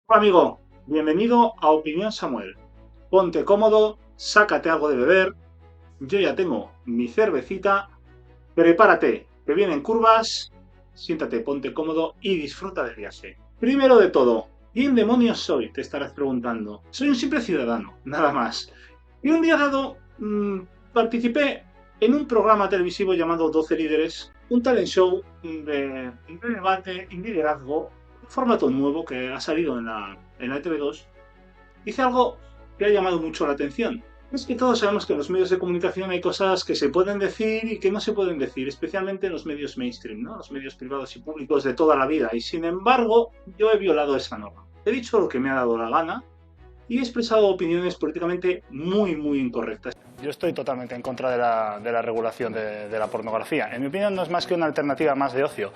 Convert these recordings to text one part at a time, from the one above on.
Hola amigo, bienvenido a Opinión Samuel. Ponte cómodo, sácate algo de beber, yo ya tengo mi cervecita, prepárate, que vienen curvas, siéntate, ponte cómodo y disfruta del viaje. Primero de todo, ¿quién demonios soy? Te estarás preguntando. Soy un simple ciudadano, nada más. Y un día dado, participé en un programa televisivo llamado 12 Líderes, un talent show de debate y liderazgo, un formato nuevo que ha salido en la TV2. Hice algo que ha llamado mucho la atención. Es que todos sabemos que en los medios de comunicación hay cosas que se pueden decir y que no se pueden decir, especialmente en los medios mainstream, ¿no? Los medios privados y públicos de toda la vida. Y sin embargo, yo he violado esa norma. He dicho lo que me ha dado la gana y he expresado opiniones políticamente muy incorrectas. Yo estoy totalmente en contra de la regulación de la pornografía. En mi opinión no es más que una alternativa más de ocio.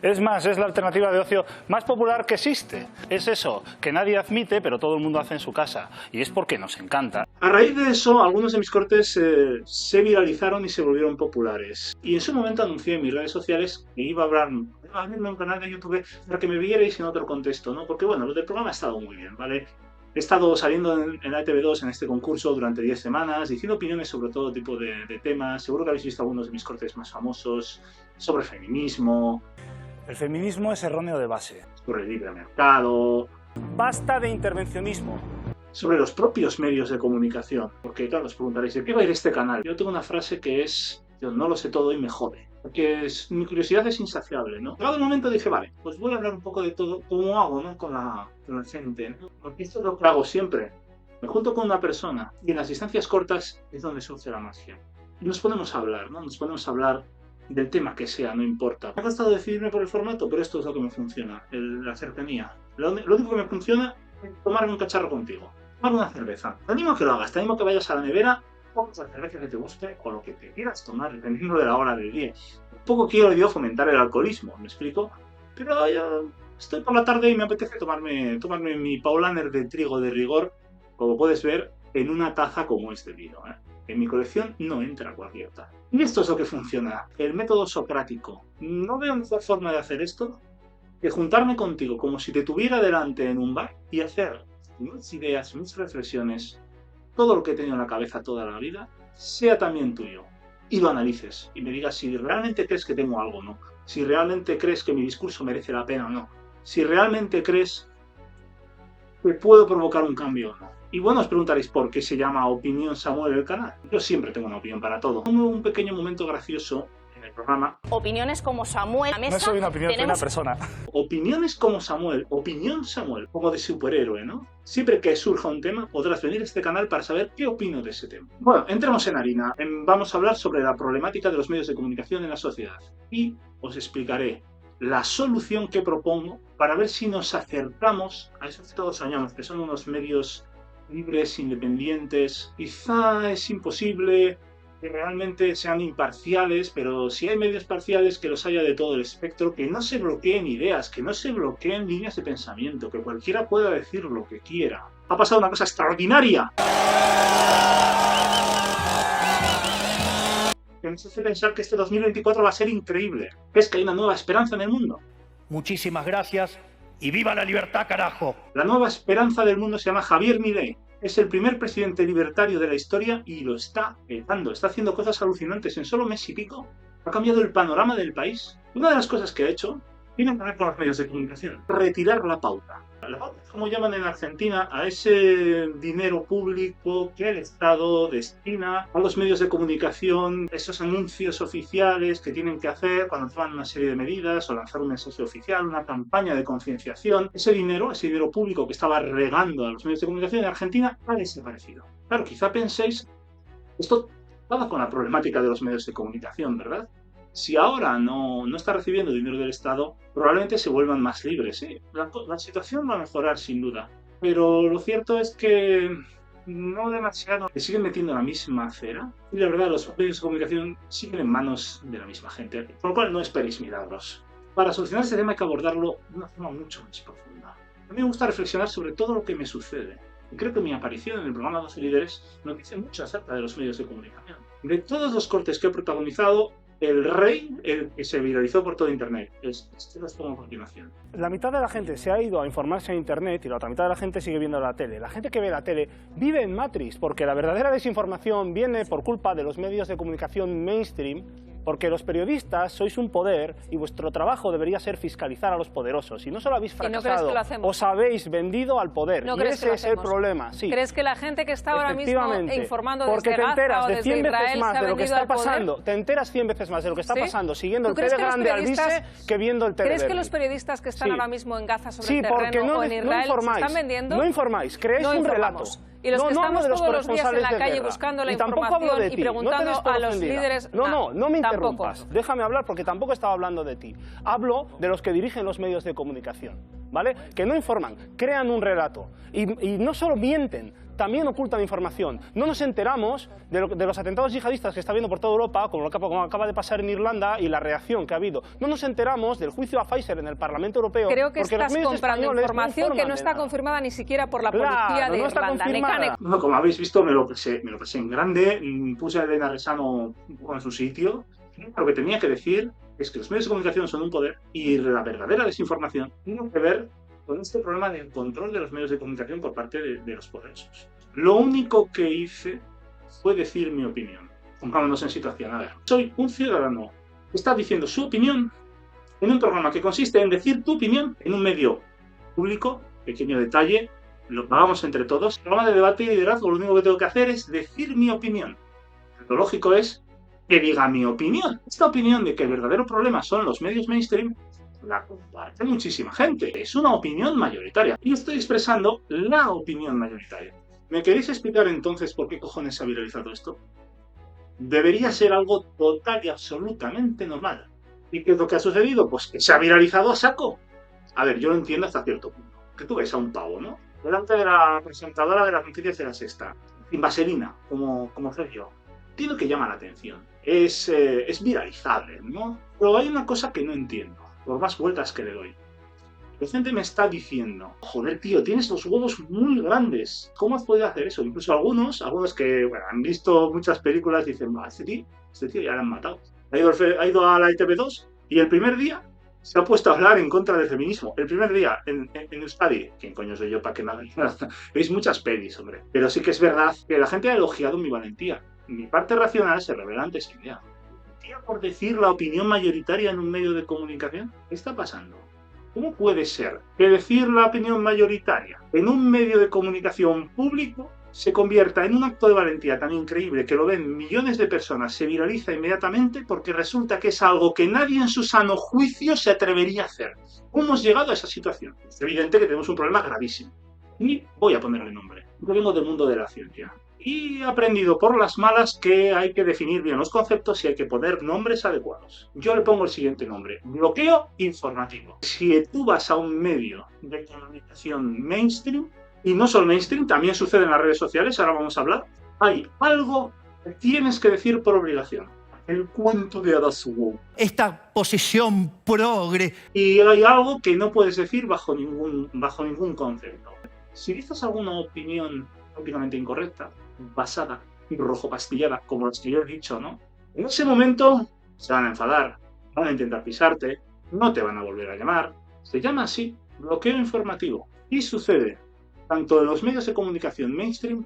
Es más, es la alternativa de ocio más popular que existe. Es eso, que nadie admite, pero todo el mundo hace en su casa. Y es porque nos encanta. A raíz de eso, algunos de mis cortes se viralizaron y se volvieron populares. Y en su momento anuncié en mis redes sociales que iba a abrirme un canal de YouTube para que me vierais en otro contexto, ¿no? Porque bueno, lo del programa ha estado muy bien, ¿vale? He estado saliendo en la ETV2 en este concurso durante 10 semanas, diciendo opiniones sobre todo tipo de temas. Seguro que habéis visto algunos de mis cortes más famosos sobre feminismo, El feminismo es erróneo de base. sobre el libre mercado, Basta de intervencionismo. sobre los propios medios de comunicación. Porque claro, os preguntaréis, ¿de qué va a ir este canal? Yo tengo una frase que es, yo no lo sé todo y me jode. Porque mi curiosidad es insaciable, ¿no? Llegado el momento dije, vale, pues voy a hablar un poco de todo, cómo hago, ¿no? Con la gente, ¿no? Porque esto es lo que hago siempre. Me junto con una persona y en las distancias cortas es donde surge la magia. Y nos ponemos a hablar, ¿no? Nos ponemos a hablar del tema que sea, no importa. Me ha costado decidirme por el formato, pero esto es lo que me funciona, la cercanía. Lo único que me funciona es tomarme un cacharro contigo, tomar una cerveza. Te animo a que lo hagas, te animo a que vayas a la nevera, pongas la cerveza que te guste o lo que te quieras tomar, dependiendo de la hora del día. Tampoco quiero yo fomentar el alcoholismo, ¿me explico? Pero yo estoy por la tarde y me apetece tomarme mi Paulaner de trigo de rigor, como puedes ver, en una taza como este vino, ¿eh? En mi colección no entra cualquier taza. Y esto es lo que funciona, el método socrático. No veo mejor forma de hacer esto que juntarme contigo como si te tuviera delante en un bar y hacer mis ideas, mis reflexiones, todo lo que he tenido en la cabeza toda la vida, sea también tuyo. Y lo analices y me digas si realmente crees que tengo algo o no. Si realmente crees que mi discurso merece la pena o no. Si realmente crees que puedo provocar un cambio o no. Y bueno, os preguntaréis por qué se llama Opinión Samuel el canal. Yo siempre tengo una opinión para todo. Un pequeño momento gracioso en el programa. Opiniones como Samuel. No soy una opinión, soy una persona. Opiniones como Samuel, opinión Samuel, como de superhéroe, ¿no? Siempre que surja un tema, podrás venir a este canal para saber qué opino de ese tema. Bueno, entremos en harina. Vamos a hablar sobre la problemática de los medios de comunicación en la sociedad. Y os explicaré la solución que propongo para ver si nos acercamos a eso que todos soñamos, que son unos medios libres, independientes. Quizá es imposible que realmente sean imparciales, pero si hay medios parciales, que los haya de todo el espectro, que no se bloqueen ideas, que no se bloqueen líneas de pensamiento, que cualquiera pueda decir lo que quiera. Ha pasado una cosa extraordinaria que nos hace pensar que este 2024 va a ser increíble. Es que hay una nueva esperanza en el mundo. Muchísimas gracias y viva la libertad, carajo. La nueva esperanza del mundo se llama Javier Milei. Es el primer presidente libertario de la historia y lo está petando. Está haciendo cosas alucinantes. En solo mes y pico ha cambiado el panorama del país. Una de las cosas que ha hecho tiene que ver con los medios de comunicación. Retirar la pauta. La pauta es como llaman en Argentina a ese dinero público que el Estado destina a los medios de comunicación, esos anuncios oficiales que tienen que hacer cuando toman una serie de medidas o lanzar un mensaje oficial, una campaña de concienciación. Ese dinero público que estaba regando a los medios de comunicación en Argentina ha desaparecido. Claro, quizá penséis, esto va con la problemática de los medios de comunicación, ¿verdad? Si ahora no está recibiendo dinero del Estado, probablemente se vuelvan más libres. ¿Sí? La situación va a mejorar sin duda, pero lo cierto es que no demasiado. Se siguen metiendo en la misma acera y la verdad los medios de comunicación siguen en manos de la misma gente, por lo cual no esperéis milagros. Para solucionar este tema hay que abordarlo de una forma mucho más profunda. A mí me gusta reflexionar sobre todo lo que me sucede. Y creo que mi aparición en el programa 12 Líderes nos dice mucho acerca de los medios de comunicación. De todos los cortes que he protagonizado, el rey, el que se viralizó por todo Internet. Este lo pongo a continuación. La mitad de la gente se ha ido a informarse en Internet y la otra mitad de la gente sigue viendo la tele. La gente que ve la tele vive en Matrix, porque la verdadera desinformación viene por culpa de los medios de comunicación mainstream, porque los periodistas sois un poder y vuestro trabajo debería ser fiscalizar a los poderosos. Y no solo habéis fracasado, os habéis vendido al poder. ¿No y ese es el problema. Sí. ¿Crees que la gente que está ahora mismo informando porque desde Gaza o desde Israel más se ha de lo que vendido está al poder? pasando, te enteras 100 veces más de lo que está pasando siguiendo el crees Telegram de Alvise que viendo el Telegram. ¿Crees que los periodistas que están ahora mismo en Gaza sobre el porque terreno o en Israel se están vendiendo? No informáis, creéis un relato. Y los que estamos todos los días en la calle buscando la información y preguntando a los líderes... No me interrumpas. Déjame hablar porque tampoco estaba hablando de ti. Hablo de los que dirigen los medios de comunicación, ¿vale? Que no informan, crean un relato. Y no solo mienten, también ocultan información. No nos enteramos de los atentados yihadistas que está habiendo por toda Europa, como acaba de pasar en Irlanda, y la reacción que ha habido. No nos enteramos del juicio a Pfizer en el Parlamento Europeo. Creo que estás comprando información que no está confirmada ni siquiera por la policía de Irlanda. No, como habéis visto, me lo pasé en grande, puse a Elena Resano en su sitio. Lo que tenía que decir es que los medios de comunicación son un poder y la verdadera desinformación tiene que ver con este problema del control de los medios de comunicación por parte de los poderosos. Lo único que hice fue decir mi opinión. Pongámonos en situación. A ver, soy un ciudadano que está diciendo su opinión en un programa que consiste en decir tu opinión en un medio público, pequeño detalle, lo pagamos entre todos. Programa de debate y liderazgo, lo único que tengo que hacer es decir mi opinión. Lo lógico es que diga mi opinión. Esta opinión de que el verdadero problema son los medios mainstream la comparte muchísima gente. Es una opinión mayoritaria. Y estoy expresando la opinión mayoritaria. ¿Me queréis explicar entonces por qué cojones se ha viralizado esto? Debería ser algo total y absolutamente normal. ¿Y qué es lo que ha sucedido? Pues que se ha viralizado a saco. A ver, yo lo entiendo hasta cierto punto. Que tú ves a un pavo, ¿no? Delante de la presentadora de las noticias de La Sexta, sin vaselina, como soy yo. Tiene que llamar la atención. Es viralizable, ¿no? Pero hay una cosa que no entiendo, por más vueltas que le doy. La gente me está diciendo, joder, tío, tienes los huevos muy grandes. ¿Cómo has podido hacer eso? Incluso algunos que han visto muchas películas dicen, este tío ya lo han matado. Ha ido a la ITV2 y el primer día se ha puesto a hablar en contra del feminismo. El primer día en Euskadi. ¿Quién coño soy yo para que me hagan nada? Veis muchas pelis, hombre. Pero sí que es verdad que la gente ha elogiado mi valentía. Mi parte racional se revela ante esa idea. Por decir la opinión mayoritaria en un medio de comunicación. ¿Qué está pasando? ¿Cómo puede ser que decir la opinión mayoritaria en un medio de comunicación público se convierta en un acto de valentía tan increíble que lo ven millones de personas, se viraliza inmediatamente porque resulta que es algo que nadie en su sano juicio se atrevería a hacer? ¿Cómo hemos llegado a esa situación? Es evidente que tenemos un problema gravísimo. Y voy a ponerle nombre. Yo vengo del mundo de la ciencia. Y he aprendido por las malas que hay que definir bien los conceptos y hay que poner nombres adecuados. Yo le pongo el siguiente nombre: bloqueo informativo. Si tú vas a un medio de comunicación mainstream, y no solo mainstream, también sucede en las redes sociales, ahora vamos a hablar, hay algo que tienes que decir por obligación. El cuento de hadas wow. Esta posición progre. Y hay algo que no puedes decir bajo ningún concepto. Si dices alguna opinión prácticamente incorrecta, basada y rojo pastillada, como las que yo he dicho, ¿no? En ese momento se van a enfadar, van a intentar pisarte, no te van a volver a llamar. Se llama así bloqueo informativo. Y sucede tanto en los medios de comunicación mainstream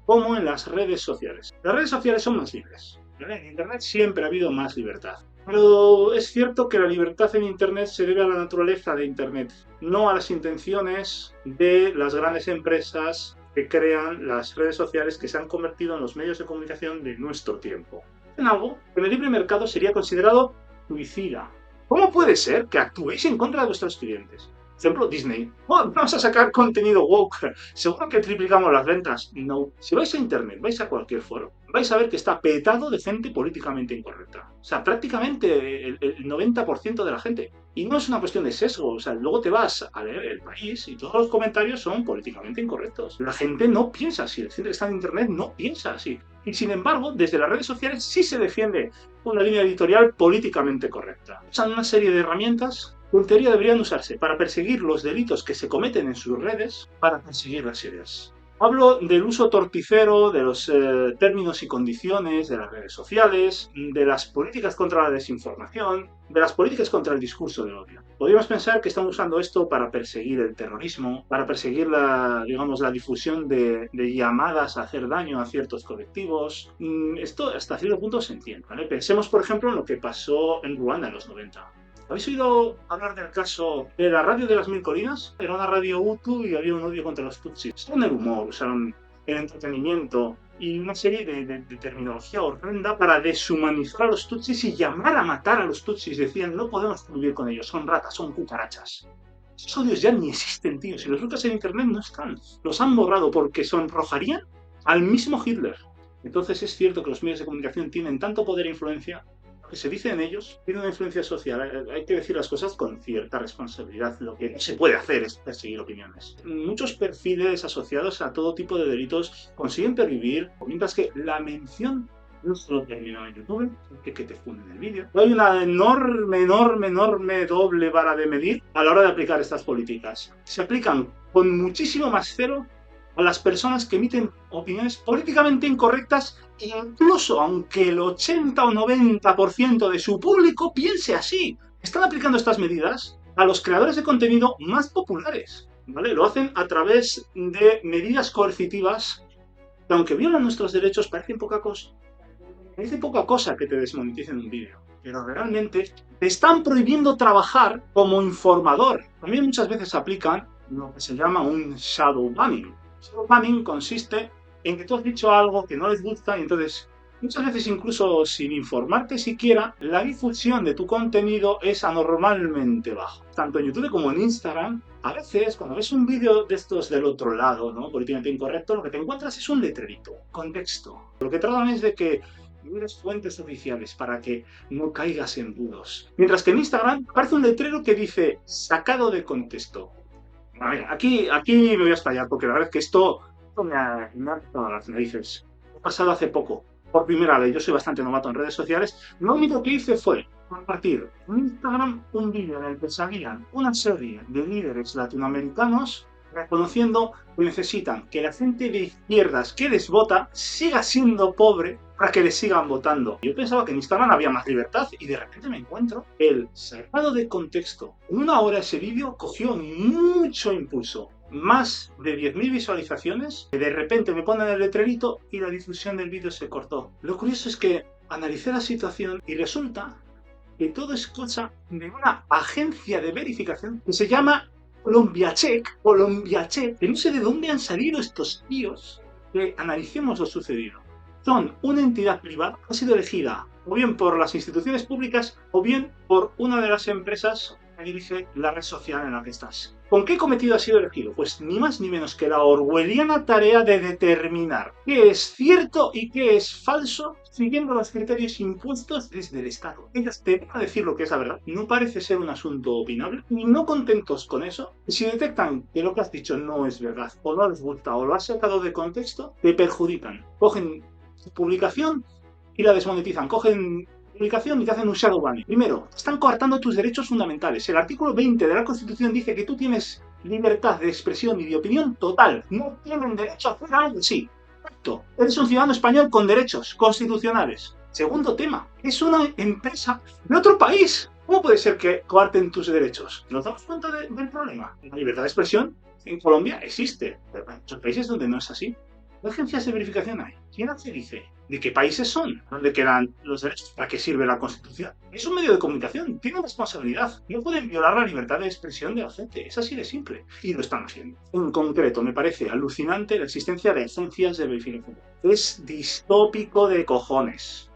como en las redes sociales. Las redes sociales son más libres. En Internet siempre ha habido más libertad. Pero es cierto que la libertad en Internet se debe a la naturaleza de Internet, no a las intenciones de las grandes empresas que crean las redes sociales que se han convertido en los medios de comunicación de nuestro tiempo. En algo que en el libre mercado sería considerado suicida. ¿Cómo puede ser que actuéis en contra de vuestros clientes? Por ejemplo, Disney. Oh, vamos a sacar contenido woke. Seguro que triplicamos las ventas. No. Si vais a Internet, vais a cualquier foro, vais a ver que está petado de gente políticamente incorrecta. O sea, prácticamente el 90% de la gente. Y no es una cuestión de sesgo. O sea, luego te vas a leer El País y todos los comentarios son políticamente incorrectos. La gente no piensa así. La gente que está en Internet no piensa así. Y sin embargo, desde las redes sociales sí se defiende una línea editorial políticamente correcta. Usan una serie de herramientas que en teoría deberían usarse para perseguir los delitos que se cometen en sus redes, para perseguir las ideas. Hablo del uso torticero de los términos y condiciones de las redes sociales, de las políticas contra la desinformación, de las políticas contra el discurso de odio. Podríamos pensar que están usando esto para perseguir el terrorismo, para perseguir la difusión de llamadas a hacer daño a ciertos colectivos. Esto hasta cierto punto se entiende, ¿vale? Pensemos, por ejemplo, en lo que pasó en Ruanda en los 90. ¿Habéis oído hablar del caso de la radio de las Mil Colinas? Era una radio Hutu y había un odio contra los Tutsis. Usaron el humor, usaron el entretenimiento y una serie de terminología horrenda para deshumanizar a los Tutsis y llamar a matar a los Tutsis. Decían, no podemos convivir con ellos, son ratas, son cucarachas. Esos odios ya ni existen, tío. Si los buscas en internet no están. Los han borrado porque sonrojarían al mismo Hitler. Entonces es cierto que los medios de comunicación tienen tanto poder e influencia que se dice en ellos, tiene una influencia social. Hay que decir las cosas con cierta responsabilidad. Lo que no se puede hacer es perseguir opiniones. Muchos perfiles asociados a todo tipo de delitos consiguen pervivir, mientras que la mención no solo termina en YouTube, que te funden el vídeo. Hay una enorme doble vara de medir a la hora de aplicar estas políticas. Se aplican con muchísimo más celo a las personas que emiten opiniones políticamente incorrectas, incluso aunque el 80 o 90% de su público piense así. Están aplicando estas medidas a los creadores de contenido más populares, ¿vale? Lo hacen a través de medidas coercitivas que, aunque violan nuestros derechos, parecen poca cosa. Parece poca cosa que te desmoneticen un vídeo, pero realmente te están prohibiendo trabajar como informador. También muchas veces aplican lo que se llama un shadow banning. Shadow banning consiste en que tú has dicho algo que no les gusta y entonces, muchas veces incluso sin informarte siquiera, la difusión de tu contenido es anormalmente baja. Tanto en YouTube como en Instagram, a veces cuando ves un vídeo de estos del otro lado, ¿no?, políticamente incorrecto, lo que te encuentras es un letrerito, contexto. Lo que tratan es de que mires fuentes oficiales para que no caigas en bulos. Mientras que en Instagram aparece un letrero que dice sacado de contexto. A ver, aquí me voy a estallar porque la verdad es que esto me ha dado las narices. He pasado hace poco, por primera vez, yo soy bastante novato en redes sociales, lo único que hice fue compartir en Instagram un vídeo en el que salían una serie de líderes latinoamericanos reconociendo que necesitan que la gente de izquierdas que les vota siga siendo pobre para que les sigan votando. Yo pensaba que en Instagram había más libertad y de repente me encuentro el sacado de contexto. En una hora ese vídeo cogió mucho impulso. Más de 10.000 visualizaciones, que de repente me ponen el letrerito y la difusión del vídeo se cortó. Lo curioso es que analicé la situación y resulta que todo es cosa de una agencia de verificación que se llama Colombiacheck, que no sé de dónde han salido estos tíos, que analicemos lo sucedido. Son una entidad privada que ha sido elegida o bien por las instituciones públicas o bien por una de las empresas que dirige la red social en la que estás. ¿Con qué cometido ha sido elegido? Pues ni más ni menos que la orwelliana tarea de determinar qué es cierto y qué es falso siguiendo los criterios impuestos desde el Estado. Ellas te van a decir lo que es la verdad. No parece ser un asunto opinable. Y no contentos con eso, si detectan que lo que has dicho no es verdad o no les gusta o lo has sacado de contexto, te perjudican. Cogen tu publicación y la desmonetizan. Cogen publicación y te hacen un shadow banning. Primero, están coartando tus derechos fundamentales. El artículo 20 de la Constitución dice que tú tienes libertad de expresión y de opinión total. No tienen derecho a hacer algo así. Perfecto. Eres un ciudadano español con derechos constitucionales. Segundo tema, es una empresa de otro país. ¿Cómo puede ser que coarten tus derechos? ¿Nos damos cuenta del problema? La libertad de expresión en Colombia existe, pero en muchos países donde no es así. ¿Qué agencias de verificación hay? ¿Quién se dice? ¿De qué países son? ¿Dónde quedan los derechos? ¿Para qué sirve la Constitución? Es un medio de comunicación, tiene responsabilidad. No pueden violar la libertad de expresión de la gente. Es así de simple. Y lo están haciendo. En concreto, me parece alucinante la existencia de agencias de verificación. Es distópico de cojones.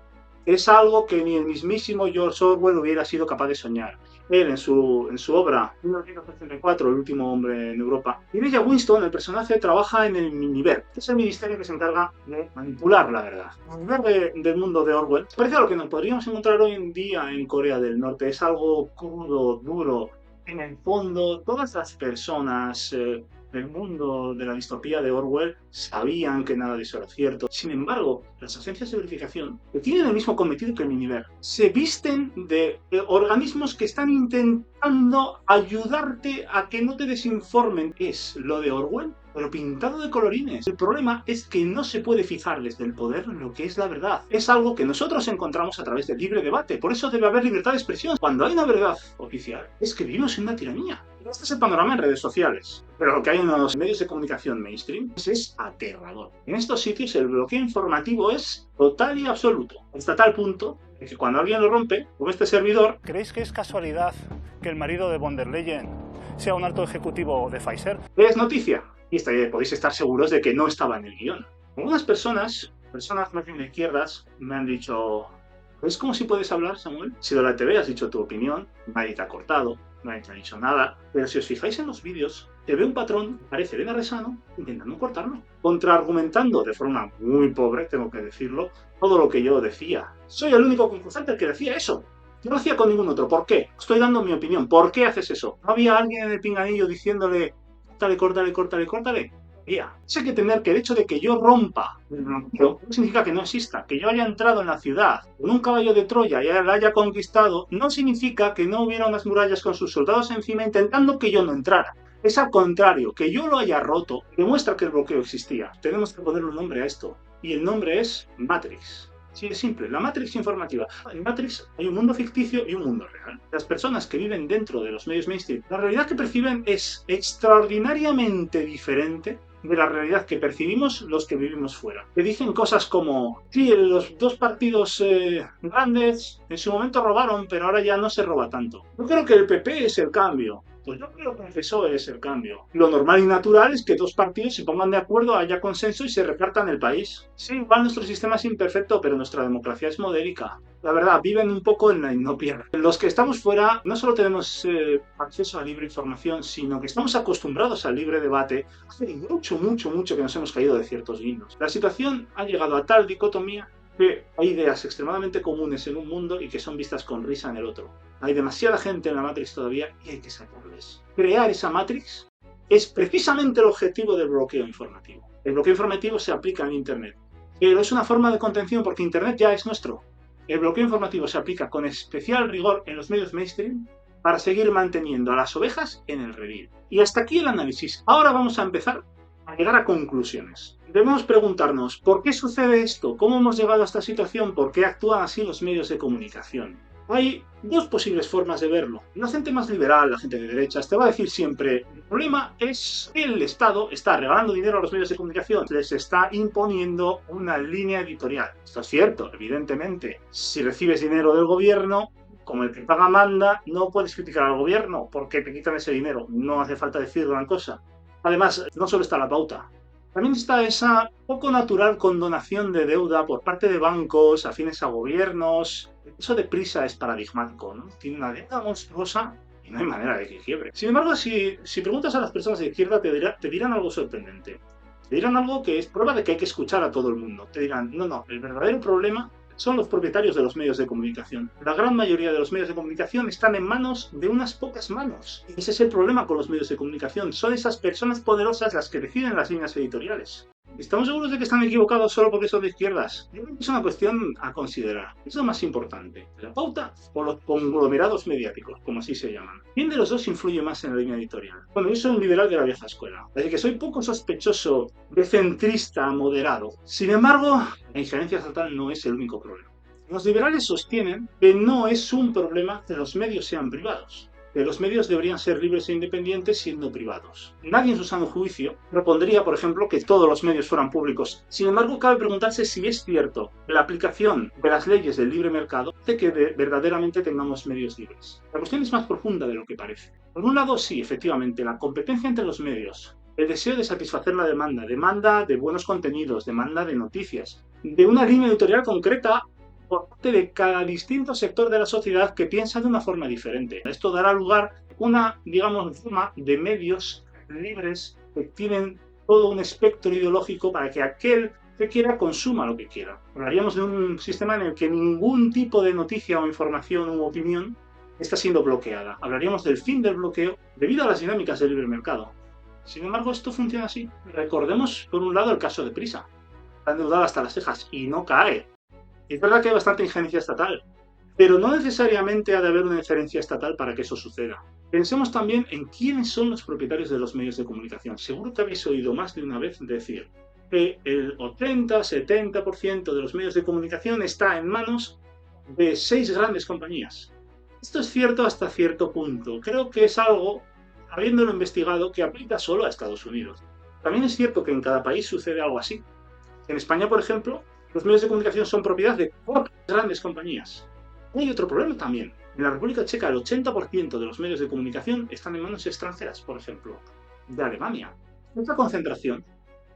Es algo que ni el mismísimo George Orwell hubiera sido capaz de soñar. Él, en su obra 1984, El último hombre en Europa, Elijah Winston, el personaje, trabaja en el Miniver, que es el ministerio que se encarga de manipular la verdad. El Miniver del mundo de Orwell parece a lo que nos podríamos encontrar hoy en día en Corea del Norte. Es algo crudo, duro. En el fondo, todas las personas del mundo de la distopía de Orwell sabían que nada de eso era cierto. Sin embargo, las agencias de verificación, que tienen el mismo cometido que el Miniver, se visten de organismos que están intentando ayudarte a que no te desinformen. ¿Es lo de Orwell? pero pintado de colorines. El problema es que no se puede fijar desde el poder lo que es la verdad. Es algo que nosotros encontramos a través del libre debate. Por eso debe haber libertad de expresión. Cuando hay una verdad oficial, es que vivimos en una tiranía. Este es el panorama en redes sociales. Pero lo que hay en los medios de comunicación mainstream es aterrador. En estos sitios el bloqueo informativo es total y absoluto. Hasta tal punto que cuando alguien lo rompe, como este servidor... ¿Creéis que es casualidad que el marido de von der Leyen sea un alto ejecutivo de Pfizer? Es noticia. Y podéis estar seguros de que no estaba en el guión. Algunas personas más bien de izquierdas, me han dicho: ¿es como si puedes hablar, Samuel? Si de la TV has dicho tu opinión, nadie te ha cortado, nadie te ha dicho nada. Pero si os fijáis en los vídeos, te ve un patrón, parece Elena Resano, intentando cortarme, contraargumentando de forma muy pobre, tengo que decirlo, todo lo que yo decía. Soy el único concursante que decía eso. No lo hacía con ningún otro. ¿Por qué? Estoy dando mi opinión. ¿Por qué haces eso? ¿No había alguien en el pinganillo diciéndole: córtale? Ya. Sé que tener que el hecho de que yo rompa el bloqueo no significa que no exista. Que yo haya entrado en la ciudad con un caballo de Troya y la haya conquistado, no significa que no hubiera unas murallas con sus soldados encima intentando que yo no entrara. Es al contrario, que yo lo haya roto demuestra que el bloqueo existía. Tenemos que ponerle un nombre a esto. Y el nombre es Matrix. Sí, es simple, la Matrix informativa. En Matrix hay un mundo ficticio y un mundo real. Las personas que viven dentro de los medios mainstream, la realidad que perciben es extraordinariamente diferente de la realidad que percibimos los que vivimos fuera. Que dicen cosas como: sí, los dos partidos grandes en su momento robaron, pero ahora ya no se roba tanto. Yo creo que el PP es el cambio. Pues yo creo que el PSOE es el cambio. Lo normal y natural es que dos partidos se pongan de acuerdo, haya consenso y se repartan el país. Sí, igual nuestro sistema es imperfecto, pero nuestra democracia es modélica. La verdad, viven un poco en la inopia. Los que estamos fuera no solo tenemos acceso a libre información, sino que estamos acostumbrados al libre debate. Hace mucho que nos hemos caído de ciertos guindos. La situación ha llegado a tal dicotomía que hay ideas extremadamente comunes en un mundo y que son vistas con risa en el otro. Hay demasiada gente en la Matrix todavía y hay que sacarles. Crear esa Matrix es precisamente el objetivo del bloqueo informativo. El bloqueo informativo se aplica en Internet, pero es una forma de contención porque Internet ya es nuestro. El bloqueo informativo se aplica con especial rigor en los medios mainstream para seguir manteniendo a las ovejas en el redil. Y hasta aquí el análisis. Ahora vamos a empezar a llegar a conclusiones. Debemos preguntarnos: ¿por qué sucede esto? ¿Cómo hemos llegado a esta situación? ¿Por qué actúan así los medios de comunicación? Hay dos posibles formas de verlo. La gente más liberal, la gente de derechas, te va a decir siempre: el problema es que el Estado está regalando dinero a los medios de comunicación, les está imponiendo una línea editorial. Esto es cierto, evidentemente. Si recibes dinero del gobierno, como el que paga manda, no puedes criticar al gobierno porque te quitan ese dinero. No hace falta decir gran cosa. Además, no solo está la pauta. También está esa poco natural condonación de deuda por parte de bancos afines a gobiernos. Eso de Prisa es paradigmático, ¿no? Tiene una deuda monstruosa y no hay manera de que quiebre. Sin embargo, si preguntas a las personas de izquierda, te dirán algo sorprendente. Te dirán algo que es prueba de que hay que escuchar a todo el mundo. Te dirán: no, el verdadero problema son los propietarios de los medios de comunicación. La gran mayoría de los medios de comunicación están en manos de unas pocas manos. Y ese es el problema con los medios de comunicación. Son esas personas poderosas las que deciden las líneas editoriales. ¿Estamos seguros de que están equivocados solo porque son de izquierdas? Yo creo que es una cuestión a considerar. Es lo más importante: ¿la pauta o los conglomerados mediáticos, como así se llaman? ¿Quién de los dos influye más en la línea editorial? Bueno, yo soy un liberal de la vieja escuela, así que soy poco sospechoso de centrista moderado. Sin embargo, la injerencia estatal no es el único problema. Los liberales sostienen que no es un problema que los medios sean privados, que los medios deberían ser libres e independientes siendo privados. Nadie en su sano juicio propondría, por ejemplo, que todos los medios fueran públicos. Sin embargo, cabe preguntarse si es cierto que la aplicación de las leyes del libre mercado hace que verdaderamente tengamos medios libres. La cuestión es más profunda de lo que parece. Por un lado, sí, efectivamente, la competencia entre los medios, el deseo de satisfacer la demanda de buenos contenidos, demanda de noticias, de una línea editorial concreta por parte de cada distinto sector de la sociedad que piensa de una forma diferente. Esto dará lugar a una, forma de medios libres que tienen todo un espectro ideológico para que aquel que quiera consuma lo que quiera. Hablaríamos de un sistema en el que ningún tipo de noticia o información u opinión está siendo bloqueada. Hablaríamos del fin del bloqueo debido a las dinámicas del libre mercado. Sin embargo, esto funciona así. Recordemos, por un lado, el caso de Prisa. Está endeudada hasta las cejas y no cae. Es verdad que hay bastante injerencia estatal, Pero no necesariamente ha de haber una injerencia estatal para que eso suceda. Pensemos también en quiénes son los propietarios de los medios de comunicación. Seguro que habéis oído más de una vez decir que el 80-70% de los medios de comunicación está en manos de 6 grandes compañías. Esto es cierto hasta cierto punto. Creo que es algo, habiéndolo investigado, que aplica solo a Estados Unidos. También es cierto que en cada país sucede algo así. En España, por ejemplo, los medios de comunicación son propiedad de 4 grandes compañías. Hay otro problema también. En la República Checa el 80% de los medios de comunicación están en manos extranjeras, por ejemplo, de Alemania. Esta concentración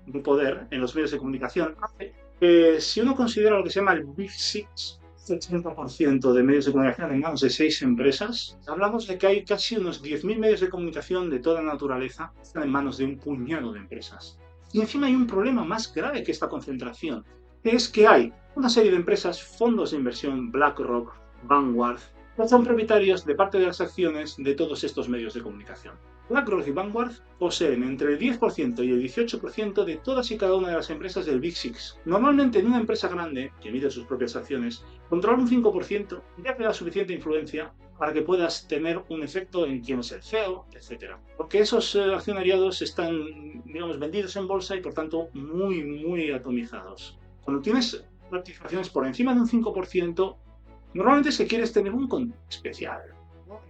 de poder en los medios de comunicación hace que, si uno considera lo que se llama el Big Six, 80% de medios de comunicación en manos de 6 empresas, hablamos de que hay casi unos 10.000 medios de comunicación de toda naturaleza que están en manos de un puñado de empresas. Y encima hay un problema más grave que esta concentración, que es que hay una serie de empresas, fondos de inversión, BlackRock, Vanguard, que son propietarios de parte de las acciones de todos estos medios de comunicación. BlackRock y Vanguard poseen entre el 10% y el 18% de todas y cada una de las empresas del Big Six. Normalmente en una empresa grande, que emite sus propias acciones, controlar un 5% ya te da suficiente influencia para que puedas tener un efecto en quién es el CEO, etc. Porque esos accionariados están, digamos, vendidos en bolsa y por tanto muy atomizados. Cuando tienes participaciones por encima de un 5%, normalmente es que quieres tener un control especial.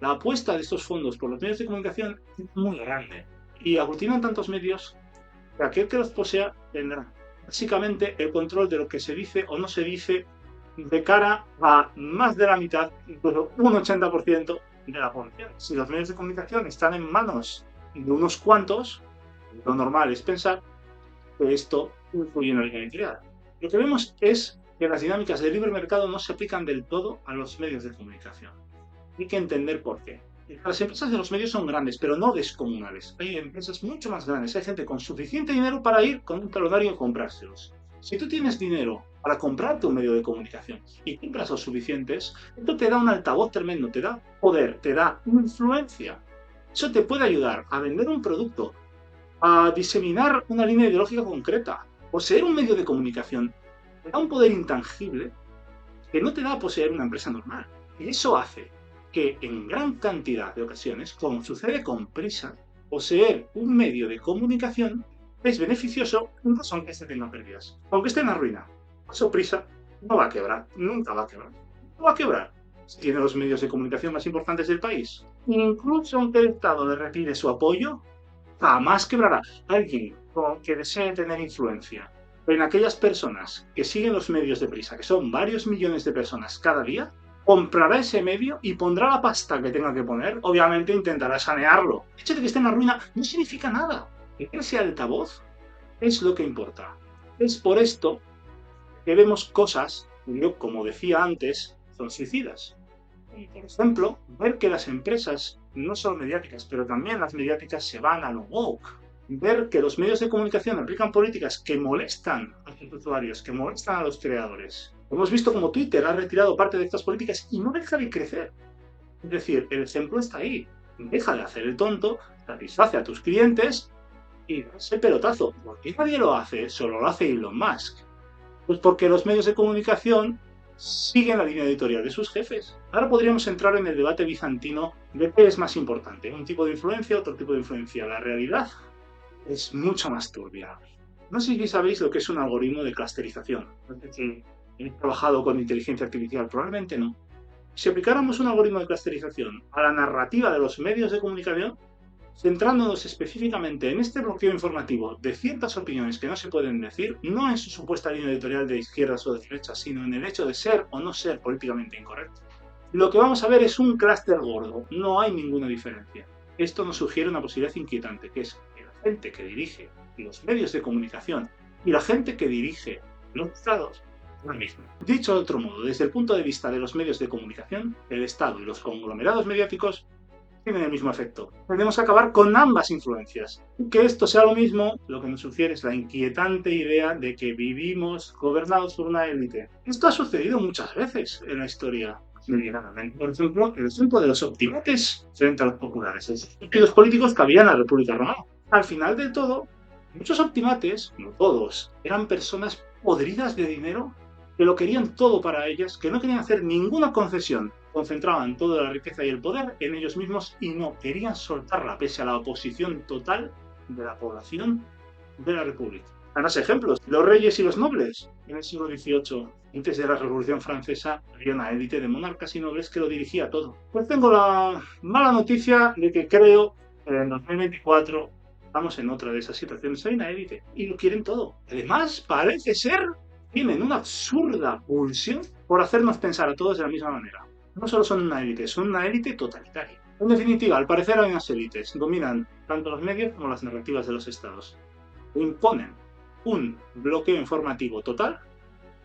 La apuesta de estos fondos por los medios de comunicación es muy grande y aglutinan tantos medios que aquel que los posea tendrá básicamente el control de lo que se dice o no se dice de cara a más de la mitad, incluso un 80% de la población. Si los medios de comunicación están en manos de unos cuantos, lo normal es pensar que esto influye en la editorial. Lo que vemos es que las dinámicas del libre mercado no se aplican del todo a los medios de comunicación. Hay que entender por qué. Las empresas de los medios son grandes, pero no descomunales. Hay empresas mucho más grandes. Hay gente con suficiente dinero para ir con un talonario a comprárselos. Si tú tienes dinero para comprarte un medio de comunicación y compras los suficientes, esto te da un altavoz tremendo, te da poder, te da influencia. Eso te puede ayudar a vender un producto, a diseminar una línea ideológica concreta. Poseer un medio de comunicación te da un poder intangible que no te da a poseer una empresa normal. Y eso hace que en gran cantidad de ocasiones, como sucede con Prisa, poseer un medio de comunicación es beneficioso incluso aunque se tenga pérdidas. Aunque esté en la ruina. Eso Prisa no va a quebrar, nunca va a quebrar. No va a quebrar si tiene los medios de comunicación más importantes del país. Incluso aunque el Estado le retire su apoyo, jamás quebrará. Alguien que desee tener influencia en aquellas personas que siguen los medios de Prisa, que son varios millones de personas cada día, comprará ese medio y pondrá la pasta que tenga que poner. Obviamente intentará sanearlo. El hecho de que esté en la ruina no significa nada. Ese altavoz es lo que importa. Es por esto que vemos cosas que yo, como decía antes, son suicidas. Por ejemplo, ver que las empresas, no solo mediáticas, pero también las mediáticas se van a lo woke. Ver que los medios de comunicación aplican políticas que molestan a los usuarios, que molestan a los creadores. Hemos visto como Twitter ha retirado parte de estas políticas y no deja de crecer. Es decir, el ejemplo está ahí. Deja de hacer el tonto, satisface a tus clientes y das el pelotazo. ¿Por qué nadie lo hace? Solo lo hace Elon Musk. Pues porque los medios de comunicación siguen la línea editorial de sus jefes. Ahora podríamos entrar en el debate bizantino de qué es más importante, un tipo de influencia, otro tipo de influencia. La realidad es mucho más turbia. No sé si sabéis lo que es un algoritmo de clusterización. ¿He trabajado con inteligencia artificial? Probablemente no. Si aplicáramos un algoritmo de clusterización a la narrativa de los medios de comunicación, centrándonos específicamente en este bloqueo informativo de ciertas opiniones que no se pueden decir, no en su supuesta línea editorial de izquierdas o de derechas, sino en el hecho de ser o no ser políticamente incorrecto, lo que vamos a ver es un clúster gordo. No hay ninguna diferencia. Esto nos sugiere una posibilidad inquietante, que es que la gente que dirige los medios de comunicación y la gente que dirige los estados lo mismo. Dicho de otro modo, desde el punto de vista de los medios de comunicación, el Estado y los conglomerados mediáticos tienen el mismo efecto. Tenemos que acabar con ambas influencias. Y que esto sea lo mismo, lo que nos sugiere es la inquietante idea de que vivimos gobernados por una élite. Esto ha sucedido muchas veces en la historia. Por ejemplo, el ejemplo de los optimates frente a los populares. Los partidos políticos que había en la República Romana. Al final del todo, muchos optimates, no todos, eran personas podridas de dinero que lo querían todo para ellas, que no querían hacer ninguna concesión, concentraban toda la riqueza y el poder en ellos mismos y no querían soltarla pese a la oposición total de la población de la República. Además, ejemplos, los reyes y los nobles. En el siglo XVIII, antes de la Revolución Francesa, había una élite de monarcas y nobles que lo dirigía todo. Pues tengo la mala noticia de que creo que en 2024 estamos en otra de esas situaciones. Hay una élite y lo quieren todo. Además, parece ser, tienen una absurda pulsión por hacernos pensar a todos de la misma manera. No solo son una élite totalitaria. En definitiva, al parecer hay unas élites, dominan tanto los medios como las narrativas de los estados. Imponen un bloqueo informativo total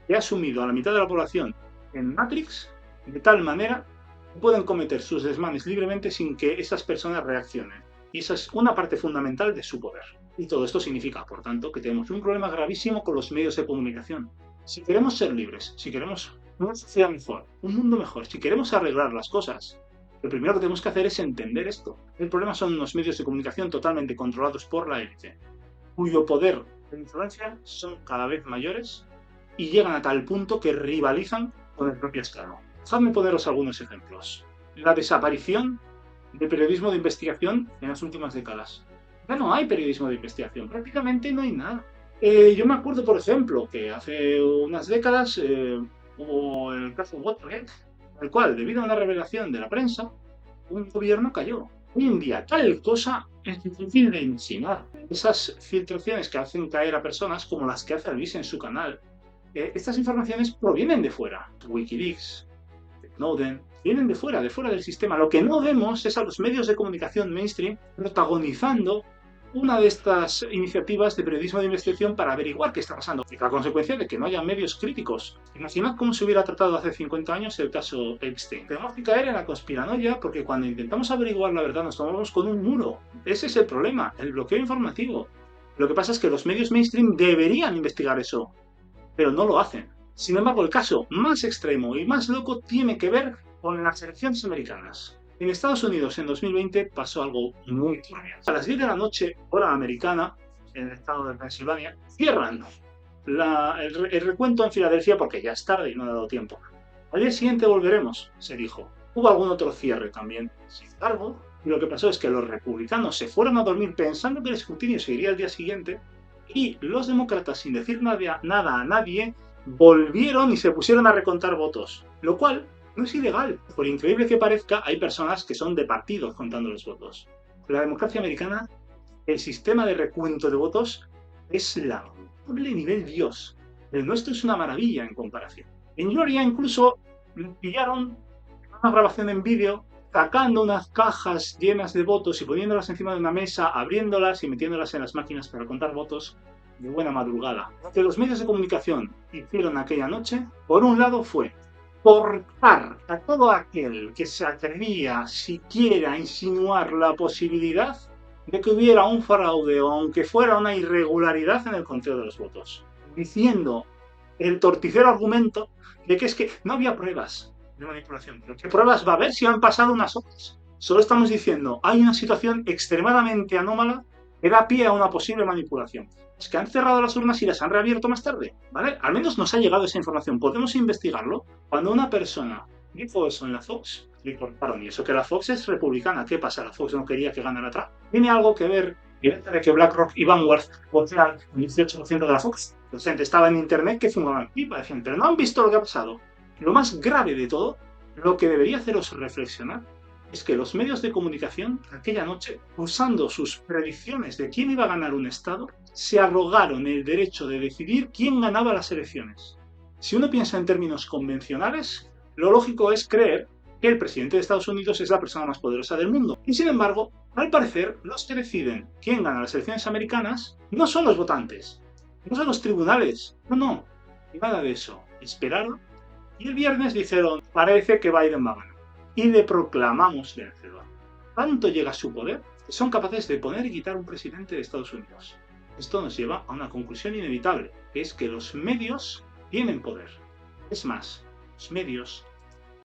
que ha sumido a la mitad de la población en Matrix de tal manera que pueden cometer sus desmanes libremente sin que esas personas reaccionen. Y esa es una parte fundamental de su poder. Y todo esto significa, por tanto, que tenemos un problema gravísimo con los medios de comunicación. Si queremos ser libres, si queremos una sociedad mejor, un mundo mejor, si queremos arreglar las cosas, lo primero que tenemos que hacer es entender esto. El problema son unos medios de comunicación totalmente controlados por la élite, cuyo poder de influencia son cada vez mayores y llegan a tal punto que rivalizan con el propio Estado. Dejadme poneros algunos ejemplos. La desaparición del periodismo de investigación en las últimas décadas. Ya no hay periodismo de investigación, prácticamente no hay nada. Yo me acuerdo, por ejemplo, que hace unas décadas hubo el caso Watergate, en el cual, debido a una revelación de la prensa, un gobierno cayó. Hoy en día, tal cosa es difícil de imaginar. Esas filtraciones que hacen caer a personas, como las que hace Alvis en su canal, estas informaciones provienen de fuera. Wikileaks, Snowden, vienen de fuera del sistema. Lo que no vemos es a los medios de comunicación mainstream protagonizando una de estas iniciativas de periodismo de investigación para averiguar qué está pasando. Y la consecuencia de que no haya medios críticos. Imaginad cómo se hubiera tratado hace 50 años el caso Epstein. Tenemos que caer en la conspiranoia porque cuando intentamos averiguar la verdad nos tomamos con un muro. Ese es el problema, el bloqueo informativo. Lo que pasa es que los medios mainstream deberían investigar eso, pero no lo hacen. Sin embargo, el caso más extremo y más loco tiene que ver con las elecciones americanas. En Estados Unidos, en 2020, pasó algo muy turbio. A las 10 de la noche, hora americana, en el estado de Pensilvania, cierran el recuento en Filadelfia porque ya es tarde y no ha dado tiempo. Al día siguiente volveremos, se dijo. Hubo algún otro cierre también. Sin embargo, lo que pasó es que los republicanos se fueron a dormir pensando que el escrutinio seguiría al día siguiente y los demócratas, sin decir nada a nadie, volvieron y se pusieron a recontar votos, lo cual no es ilegal. Por increíble que parezca, hay personas que son de partidos contando los votos. La democracia americana, el sistema de recuento de votos, es lamentable nivel Dios. El nuestro es una maravilla en comparación. En Georgia incluso pillaron una grabación en vídeo sacando unas cajas llenas de votos y poniéndolas encima de una mesa, abriéndolas y metiéndolas en las máquinas para contar votos de buena madrugada. Lo que los medios de comunicación hicieron aquella noche, por un lado fue cortar a todo aquel que se atrevía siquiera a insinuar la posibilidad de que hubiera un fraude o aunque fuera una irregularidad en el conteo de los votos, diciendo el torticero argumento de que es que no había pruebas de manipulación. ¿Pero qué pruebas va a haber si han pasado unas horas? Solo estamos diciendo, hay una situación extremadamente anómala que da pie a una posible manipulación. Es que han cerrado las urnas y las han reabierto más tarde, ¿vale? Al menos nos ha llegado esa información, podemos investigarlo. Cuando una persona dijo eso en la Fox, le cortaron, y eso que la Fox es republicana, ¿qué pasa? La Fox no quería que ganara Trump. ¿Tiene algo que ver el hecho de que BlackRock y Vanguard votaran el 18% de la Fox? La gente estaba en internet que fumaban pipa, decían, pero no han visto lo que ha pasado. Lo más grave de todo, lo que debería haceros reflexionar, es que los medios de comunicación, aquella noche, usando sus predicciones de quién iba a ganar un Estado, se arrogaron el derecho de decidir quién ganaba las elecciones. Si uno piensa en términos convencionales, lo lógico es creer que el presidente de Estados Unidos es la persona más poderosa del mundo. Y sin embargo, al parecer, los que deciden quién gana las elecciones americanas no son los votantes, no son los tribunales, no, nada de eso. Esperaron y el viernes dijeron, parece que Biden va a ganar. Y le proclamamos vencedor. Tanto llega su poder que son capaces de poner y quitar un presidente de Estados Unidos. Esto nos lleva a una conclusión inevitable, que es que los medios tienen poder. Es más, los medios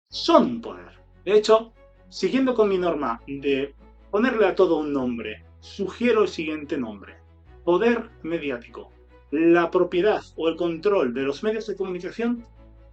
son poder. De hecho, siguiendo con mi norma de ponerle a todo un nombre, sugiero el siguiente nombre. Poder mediático. La propiedad o el control de los medios de comunicación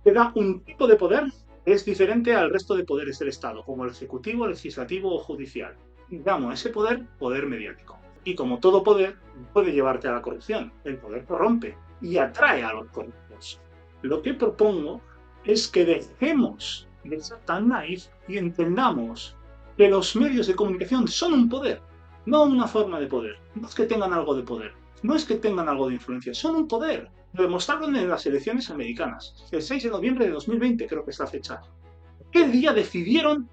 te da un tipo de poder que es diferente al resto de poderes del Estado, como el ejecutivo, legislativo o judicial. Llamo a ese poder poder mediático. Y como todo poder, puede llevarte a la corrupción. El poder corrompe y atrae a los corruptos. Lo que propongo es que dejemos de ser tan naif y entendamos que los medios de comunicación son un poder, no una forma de poder. No es que tengan algo de poder, no es que tengan algo de influencia, son un poder. Lo demostraron en las elecciones americanas. El 6 de noviembre de 2020 creo que es la fecha. ¿Qué día decidieron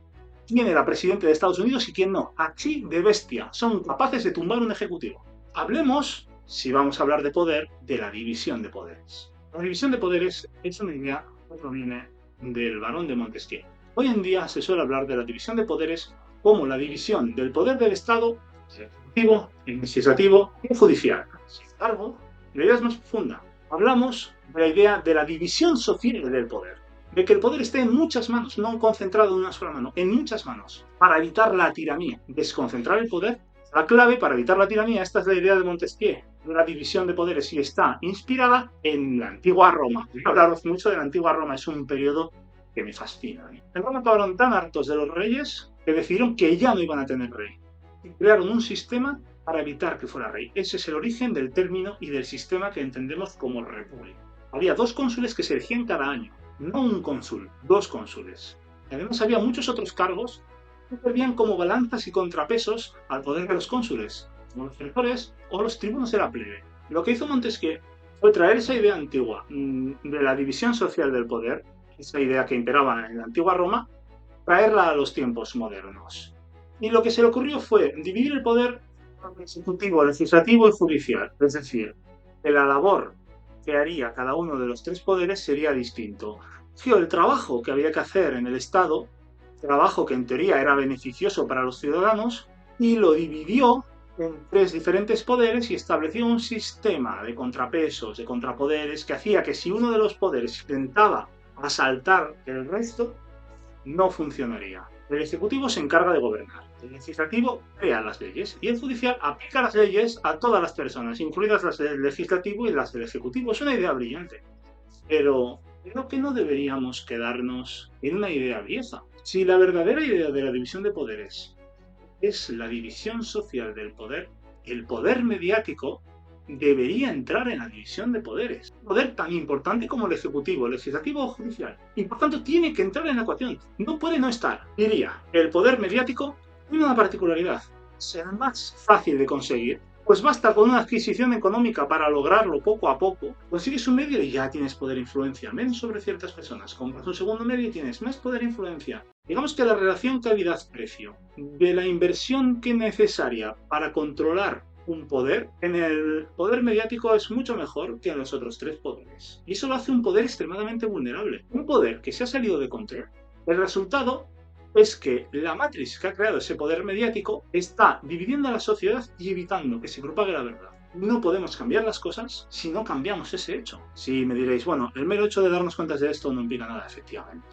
quién era presidente de Estados Unidos y quién no? Así de bestia. Son capaces de tumbar un ejecutivo. Hablemos, si vamos a hablar de poder, de la división de poderes. La división de poderes es una idea que proviene del barón de Montesquieu. Hoy en día se suele hablar de la división de poderes como la división del poder del Estado, ejecutivo, legislativo y judicial. Sin embargo, la idea es más profunda. Hablamos de la idea de la división social del poder, de que el poder esté en muchas manos, no concentrado en una sola mano, en muchas manos, para evitar la tiranía. Desconcentrar el poder, la clave para evitar la tiranía, esta es la idea de Montesquieu, de la división de poderes, y está inspirada en la antigua Roma. Hablaros mucho de la antigua Roma, es un periodo que me fascina. En Roma acabaron tan hartos de los reyes que decidieron que ya no iban a tener rey. Y crearon un sistema para evitar que fuera rey. Ese es el origen del término y del sistema que entendemos como república. Había 2 cónsules que se elegían cada año, no un cónsul, 2 cónsules. Además había muchos otros cargos que servían como balanzas y contrapesos al poder de los cónsules, como los censores o los tribunos de la plebe. Lo que hizo Montesquieu fue traer esa idea antigua de la división social del poder, esa idea que imperaba en la antigua Roma, traerla a los tiempos modernos. Y lo que se le ocurrió fue dividir el poder ejecutivo, legislativo y judicial. Es decir, que la labor que haría cada uno de los 3 poderes sería distinto. El trabajo que había que hacer en el Estado, trabajo que en teoría era beneficioso para los ciudadanos, y lo dividió en 3 diferentes poderes y estableció un sistema de contrapesos, de contrapoderes, que hacía que si uno de los poderes intentaba asaltar el resto, no funcionaría. El Ejecutivo se encarga de gobernar, el Legislativo crea las leyes y el Judicial aplica las leyes a todas las personas, incluidas las del Legislativo y las del Ejecutivo. Es una idea brillante, pero creo que no deberíamos quedarnos en una idea vieja. Si la verdadera idea de la división de poderes es la división social del poder, el poder mediático debería entrar en la división de poderes. Un poder tan importante como el ejecutivo, el legislativo o judicial. Y por tanto tiene que entrar en la ecuación. No puede no estar. Diría, el poder mediático tiene una particularidad. Será más fácil de conseguir. Pues basta con una adquisición económica para lograrlo poco a poco. Consigues un medio y ya tienes poder e influencia. Menos sobre ciertas personas. Compras un segundo medio y tienes más poder e influencia. Digamos que la relación calidad-precio de la inversión que es necesaria para controlar un poder, en el poder mediático es mucho mejor que en los otros 3 poderes. Y eso lo hace un poder extremadamente vulnerable. Un poder que se ha salido de control. El resultado es que la matriz que ha creado ese poder mediático está dividiendo a la sociedad y evitando que se propague la verdad. No podemos cambiar las cosas si no cambiamos ese hecho. Si me diréis, bueno, el mero hecho de darnos cuenta de esto no implica nada, efectivamente.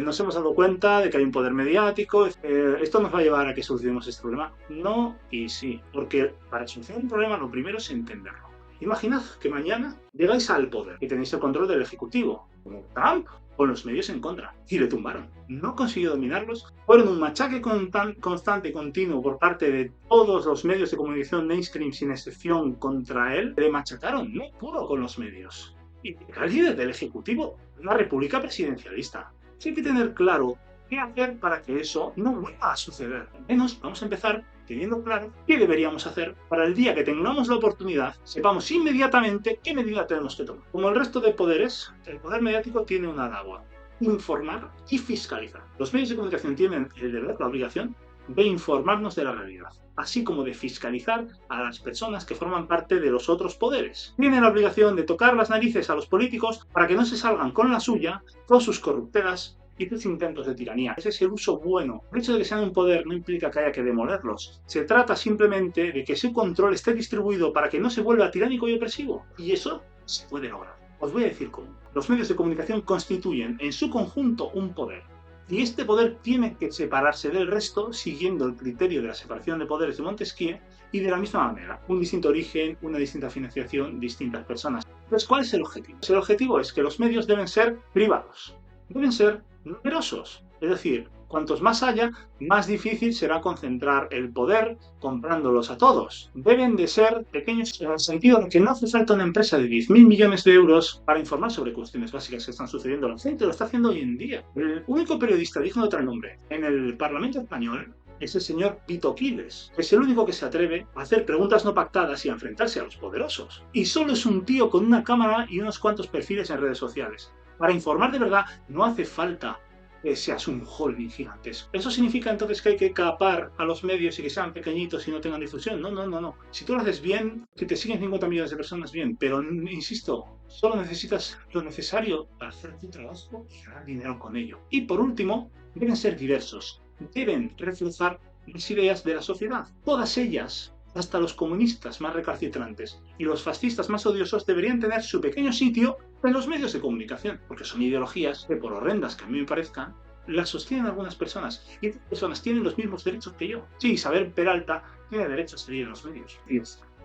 Nos hemos dado cuenta de que hay un poder mediático, esto nos va a llevar a que solucionemos este problema. No y sí, porque para solucionar un problema lo primero es entenderlo. Imaginad que mañana llegáis al poder y tenéis el control del Ejecutivo, como Trump, con los medios en contra, y le tumbaron. No consiguió dominarlos, fueron un machaque constante y continuo por parte de todos los medios de comunicación mainstream sin excepción contra él. Le machacaron, no pudo con los medios. Y era el líder del Ejecutivo, una república presidencialista. Hay que tener claro qué hacer para que eso no vuelva a suceder. Al menos vamos a empezar teniendo claro qué deberíamos hacer para el día que tengamos la oportunidad, sepamos inmediatamente qué medida tenemos que tomar. Como el resto de poderes, el poder mediático tiene una agua: informar y fiscalizar. Los medios de comunicación tienen el deber, la obligación de informarnos de la realidad, así como de fiscalizar a las personas que forman parte de los otros poderes. Tienen la obligación de tocar las narices a los políticos para que no se salgan con la suya, con sus corruptelas y sus intentos de tiranía. Ese es el uso bueno. El hecho de que sean un poder no implica que haya que demolerlos. Se trata simplemente de que su control esté distribuido para que no se vuelva tiránico y opresivo. Y eso se puede lograr. Os voy a decir cómo. Los medios de comunicación constituyen en su conjunto un poder. Y este poder tiene que separarse del resto siguiendo el criterio de la separación de poderes de Montesquieu y de la misma manera. Un distinto origen, una distinta financiación, distintas personas. Entonces, ¿cuál es el objetivo? El objetivo es que los medios deben ser privados, deben ser numerosos, es decir, cuantos más haya, más difícil será concentrar el poder comprándolos a todos. Deben de ser pequeños en el sentido de que no hace falta una empresa de 10.000 millones de euros para informar sobre cuestiones básicas que están sucediendo. La gente lo está haciendo hoy en día. El único periodista digno de otro nombre en el Parlamento español es el señor Pito Quiles, que es el único que se atreve a hacer preguntas no pactadas y a enfrentarse a los poderosos. Y solo es un tío con una cámara y unos cuantos perfiles en redes sociales. Para informar de verdad no hace falta que seas un holding gigantesco. ¿Eso significa entonces que hay que capar a los medios y que sean pequeñitos y no tengan difusión? No. Si tú lo haces bien, que te siguen 50 millones de personas, bien, pero insisto, solo necesitas lo necesario para hacer tu trabajo y ganar dinero con ello. Y por último, deben ser diversos. Deben reflejar las ideas de la sociedad. Todas ellas, hasta los comunistas más recalcitrantes y los fascistas más odiosos, deberían tener su pequeño sitio en los medios de comunicación, porque son ideologías que, por horrendas que a mí me parezcan, las sostienen algunas personas, y estas personas tienen los mismos derechos que yo. Sí, Isabel Peralta tiene derecho a salir en los medios.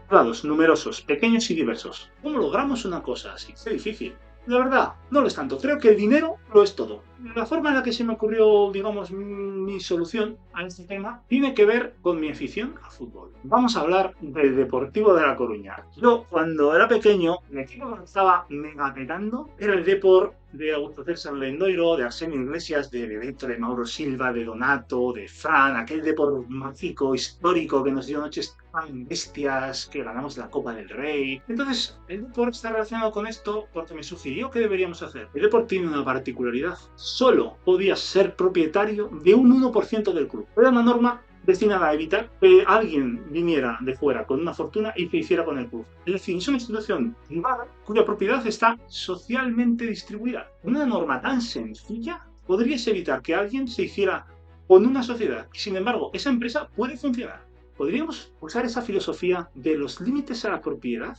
Privados, numerosos, pequeños y diversos. ¿Cómo logramos una cosa así? Es difícil. La verdad, no lo es tanto. Creo que el dinero lo es todo. La forma en la que se me ocurrió, digamos, mi solución a este tema tiene que ver con mi afición al fútbol. Vamos a hablar del Deportivo de La Coruña. Yo, cuando era pequeño, el equipo que me estaba mega pegando era el Depor de Augusto César Lendoiro, de Arsenio Iglesias, de Bebeto, de Mauro Silva, de Donato, de Fran, aquel Depor mágico, histórico, que nos dio noches tan bestias, que ganamos la Copa del Rey. Entonces, el Depor está relacionado con esto porque me sugirió que deberíamos hacer. El Depor tiene una particularidad. Solo podías ser propietario de un 1% del club. Era una norma destinada a evitar que alguien viniera de fuera con una fortuna y se hiciera con el club. Es decir, es una institución privada cuya propiedad está socialmente distribuida. Una norma tan sencilla podrías evitar que alguien se hiciera con una sociedad. Sin embargo, esa empresa puede funcionar. Podríamos usar esa filosofía de los límites a la propiedad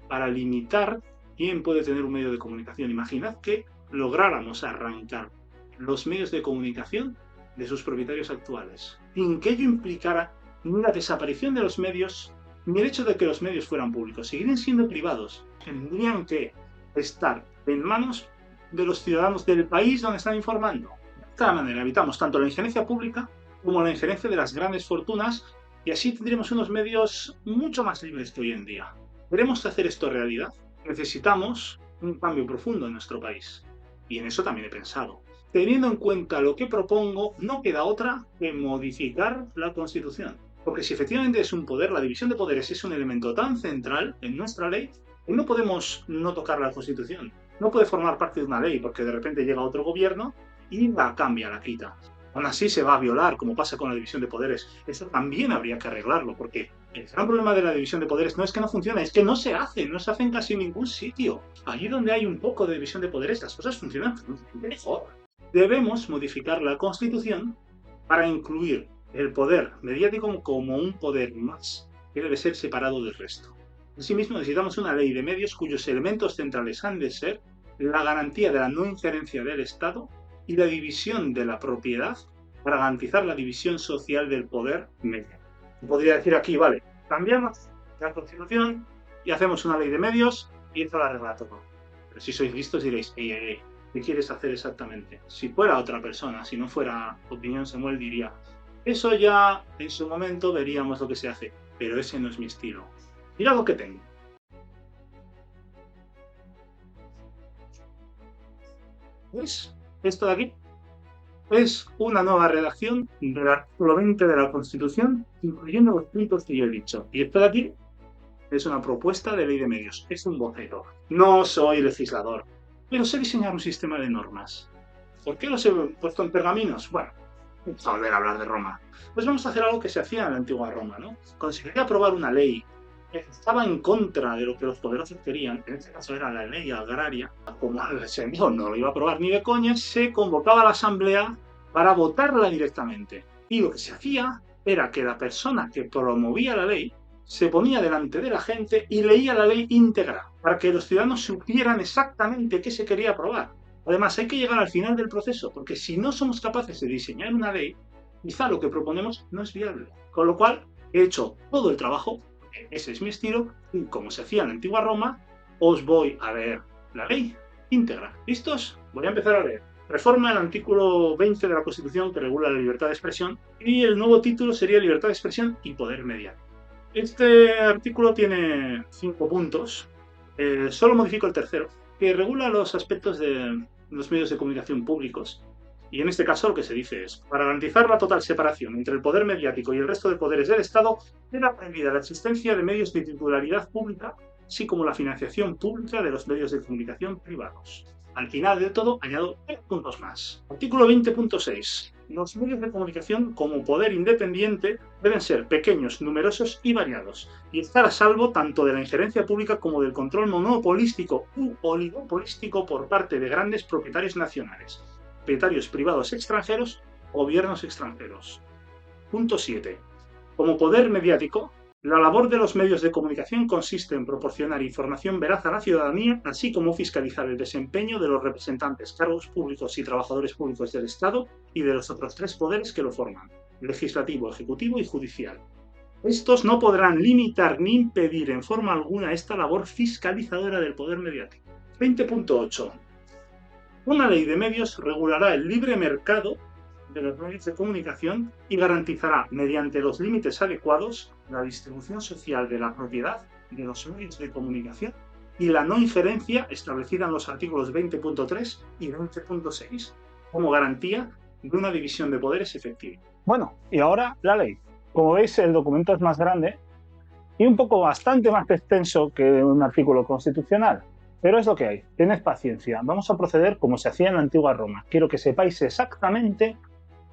para limitar quién puede tener un medio de comunicación. Imaginad que lográramos arrancar los medios de comunicación de sus propietarios actuales, sin que ello implicara ni la desaparición de los medios, ni el hecho de que los medios fueran públicos. Seguirían siendo privados. Tendrían que estar en manos de los ciudadanos del país donde están informando. De esta manera evitamos tanto la injerencia pública como la injerencia de las grandes fortunas, y así tendremos unos medios mucho más libres que hoy en día. ¿Queremos hacer esto realidad? Necesitamos un cambio profundo en nuestro país. Y en eso también he pensado. Teniendo en cuenta lo que propongo, no queda otra que modificar la Constitución. Porque si efectivamente es un poder, la división de poderes es un elemento tan central en nuestra ley, que no podemos no tocar la Constitución. No puede formar parte de una ley porque de repente llega otro gobierno y la cambia, la quita. Aún así se va a violar, como pasa con la división de poderes. Eso también habría que arreglarlo, porque el gran problema de la división de poderes no es que no funcione, es que no se hace en casi ningún sitio. Allí donde hay un poco de división de poderes, las cosas funcionan mejor. Debemos modificar la Constitución para incluir el poder mediático como un poder más, que debe ser separado del resto. Asimismo, necesitamos una ley de medios cuyos elementos centrales han de ser la garantía de la no injerencia del Estado y la división de la propiedad para garantizar la división social del poder mediático. Podría decir aquí, vale, cambiamos la Constitución y hacemos una ley de medios y eso lo arregla todo. Pero si sois listos diréis, ¿qué quieres hacer exactamente? Si fuera otra persona, si no fuera Opinión Samuel, diría, eso ya en su momento veríamos lo que se hace, pero ese no es mi estilo. Mira lo que tengo. ¿Ves? Esto de aquí es una nueva redacción del artículo 20 de la Constitución, incluyendo los puntos que yo he dicho. Y esto de aquí es una propuesta de ley de medios. Es un boceto. No soy legislador, pero sé diseñar un sistema de normas. ¿Por qué los he puesto en pergaminos? Bueno, vamos a volver a hablar de Roma. Pues vamos a hacer algo que se hacía en la antigua Roma, ¿no? Cuando se quería aprobar una ley que estaba en contra de lo que los poderosos querían, en este caso era la ley agraria, como el señor no lo iba a aprobar ni de coña, se convocaba a la asamblea para votarla directamente. Y lo que se hacía era que la persona que promovía la ley se ponía delante de la gente y leía la ley íntegra, para que los ciudadanos supieran exactamente qué se quería aprobar. Además, hay que llegar al final del proceso, porque si no somos capaces de diseñar una ley, quizá lo que proponemos no es viable. Con lo cual, he hecho todo el trabajo, ese es mi estilo, y como se hacía en la antigua Roma, os voy a leer la ley íntegra. ¿Listos? Voy a empezar a leer. Reforma el artículo 20 de la Constitución que regula la libertad de expresión y el nuevo título sería libertad de expresión y poder mediático. Este artículo tiene 5 puntos. Solo modifico el tercero, que regula los aspectos de los medios de comunicación públicos. Y en este caso lo que se dice es, para garantizar la total separación entre el poder mediático y el resto de poderes del Estado, queda prohibida la existencia de medios de titularidad pública, así como la financiación pública de los medios de comunicación privados. Al final de todo, añado 3 puntos más. Artículo 20.6. Los medios de comunicación como poder independiente deben ser pequeños, numerosos y variados, y estar a salvo tanto de la injerencia pública como del control monopolístico u oligopolístico por parte de grandes propietarios nacionales, propietarios privados extranjeros o gobiernos extranjeros. Punto 7. Como poder mediático, la labor de los medios de comunicación consiste en proporcionar información veraz a la ciudadanía, así como fiscalizar el desempeño de los representantes, cargos públicos y trabajadores públicos del Estado y de los otros 3 poderes que lo forman, legislativo, ejecutivo y judicial. Estos no podrán limitar ni impedir en forma alguna esta labor fiscalizadora del poder mediático. 20.8. Una ley de medios regulará el libre mercado de los medios de comunicación y garantizará, mediante los límites adecuados, la distribución social de la propiedad de los medios de comunicación y la no injerencia establecida en los artículos 20.3 y 20.6 como garantía de una división de poderes efectiva. Bueno, y ahora la ley. Como veis, el documento es más grande y un poco bastante más extenso que un artículo constitucional. Pero es lo que hay. Tened paciencia. Vamos a proceder como se hacía en la antigua Roma. Quiero que sepáis exactamente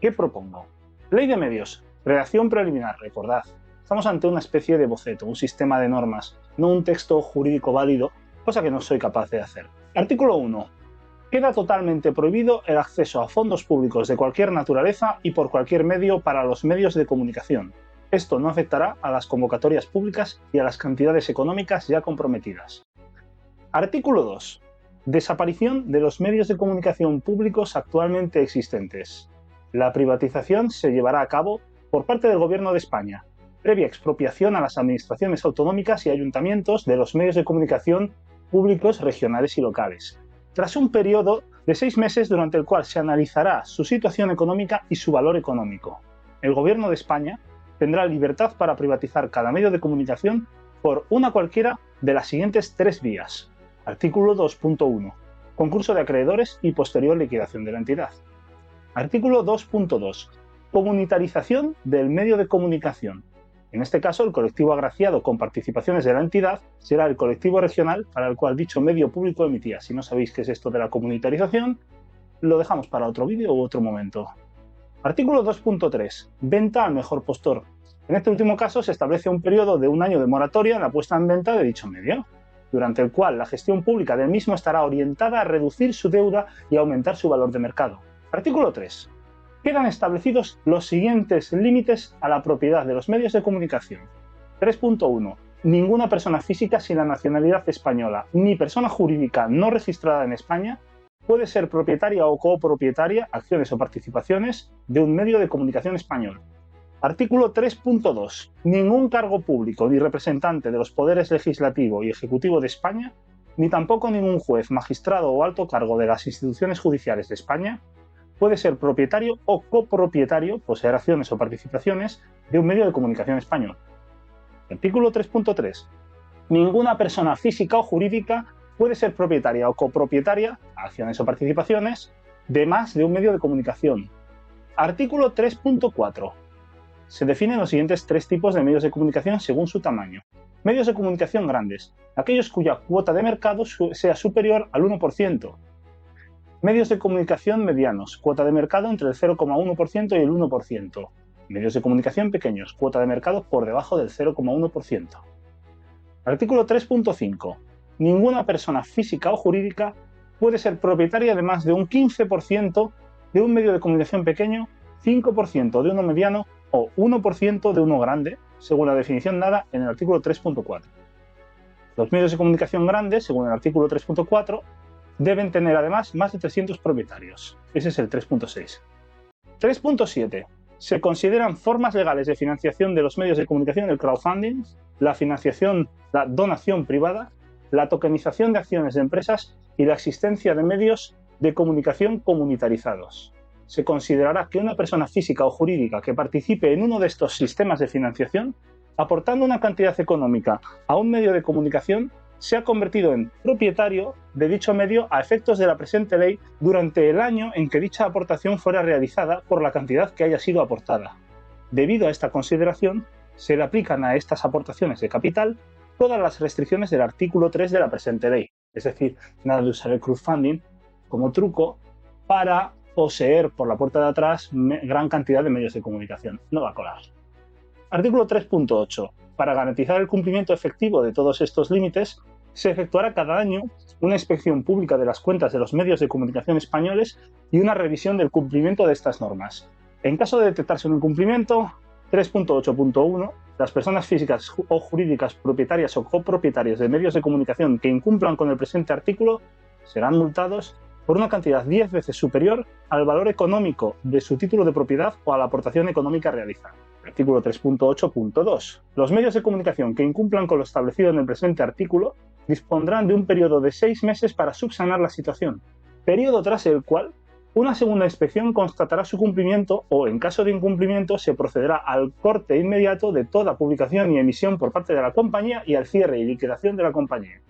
qué propongo. Ley de medios. Redacción preliminar. Recordad. Estamos ante una especie de boceto, un sistema de normas, no un texto jurídico válido, cosa que no soy capaz de hacer. Artículo 1. Queda totalmente prohibido el acceso a fondos públicos de cualquier naturaleza y por cualquier medio para los medios de comunicación. Esto no afectará a las convocatorias públicas y a las cantidades económicas ya comprometidas. Artículo 2. Desaparición de los medios de comunicación públicos actualmente existentes. La privatización se llevará a cabo por parte del Gobierno de España, previa expropiación a las administraciones autonómicas y ayuntamientos de los medios de comunicación públicos regionales y locales, tras un periodo de 6 meses durante el cual se analizará su situación económica y su valor económico. El Gobierno de España tendrá libertad para privatizar cada medio de comunicación por una cualquiera de las siguientes 3 vías. Artículo 2.1. Concurso de acreedores y posterior liquidación de la entidad. Artículo 2.2. Comunitarización del medio de comunicación. En este caso, el colectivo agraciado con participaciones de la entidad será el colectivo regional para el cual dicho medio público emitía. Si no sabéis qué es esto de la comunitarización, lo dejamos para otro vídeo u otro momento. Artículo 2.3. Venta al mejor postor. En este último caso se establece un periodo de 1 año de moratoria en la puesta en venta de dicho medio, durante el cual la gestión pública del mismo estará orientada a reducir su deuda y aumentar su valor de mercado. Artículo 3. Quedan establecidos los siguientes límites a la propiedad de los medios de comunicación. 3.1. Ninguna persona física sin la nacionalidad española ni persona jurídica no registrada en España puede ser propietaria o copropietaria, acciones o participaciones, de un medio de comunicación español. Artículo 3.2. Ningún cargo público ni representante de los poderes legislativo y ejecutivo de España, ni tampoco ningún juez, magistrado o alto cargo de las instituciones judiciales de España, puede ser propietario o copropietario, poseer acciones o participaciones, de un medio de comunicación español. Artículo 3.3. Ninguna persona física o jurídica puede ser propietaria o copropietaria, acciones o participaciones, de más de un medio de comunicación. Artículo 3.4. Se definen los siguientes 3 tipos de medios de comunicación según su tamaño. Medios de comunicación grandes, aquellos cuya cuota de mercado sea superior al 1%. Medios de comunicación medianos, cuota de mercado entre el 0,1% y el 1%. Medios de comunicación pequeños, cuota de mercado por debajo del 0,1%. Artículo 3.5. Ninguna persona física o jurídica puede ser propietaria de más de un 15% de un medio de comunicación pequeño, 5% de uno mediano o 1% de uno grande, según la definición dada en el artículo 3.4. Los medios de comunicación grandes, según el artículo 3.4, deben tener además más de 300 propietarios. Ese es el 3.6. 3.7. Se consideran formas legales de financiación de los medios de comunicación el crowdfunding, la financiación, la donación privada la tokenización de acciones de empresas y la existencia de medios de comunicación comunitarizados. Se considerará que una persona física o jurídica que participe en uno de estos sistemas de financiación, aportando una cantidad económica a un medio de comunicación, se ha convertido en propietario de dicho medio a efectos de la presente ley durante el año en que dicha aportación fuera realizada por la cantidad que haya sido aportada. Debido a esta consideración, se le aplican a estas aportaciones de capital todas las restricciones del artículo 3 de la presente ley. Es decir, nada de usar el crowdfunding como truco para poseer por la puerta de atrás gran cantidad de medios de comunicación. No va a colar. Artículo 3.8. Para garantizar el cumplimiento efectivo de todos estos límites, se efectuará cada año una inspección pública de las cuentas de los medios de comunicación españoles y una revisión del cumplimiento de estas normas. En caso de detectarse un incumplimiento, 3.8.1, las personas físicas o jurídicas propietarias o copropietarias de medios de comunicación que incumplan con el presente artículo serán multados por una cantidad 10 veces superior al valor económico de su título de propiedad o a la aportación económica realizada. Artículo 3.8.2. Los medios de comunicación que incumplan con lo establecido en el presente artículo dispondrán de un periodo de 6 meses para subsanar la situación, periodo tras el cual una segunda inspección constatará su cumplimiento o, en caso de incumplimiento, se procederá al corte inmediato de toda publicación y emisión por parte de la compañía y al cierre y liquidación de la compañía.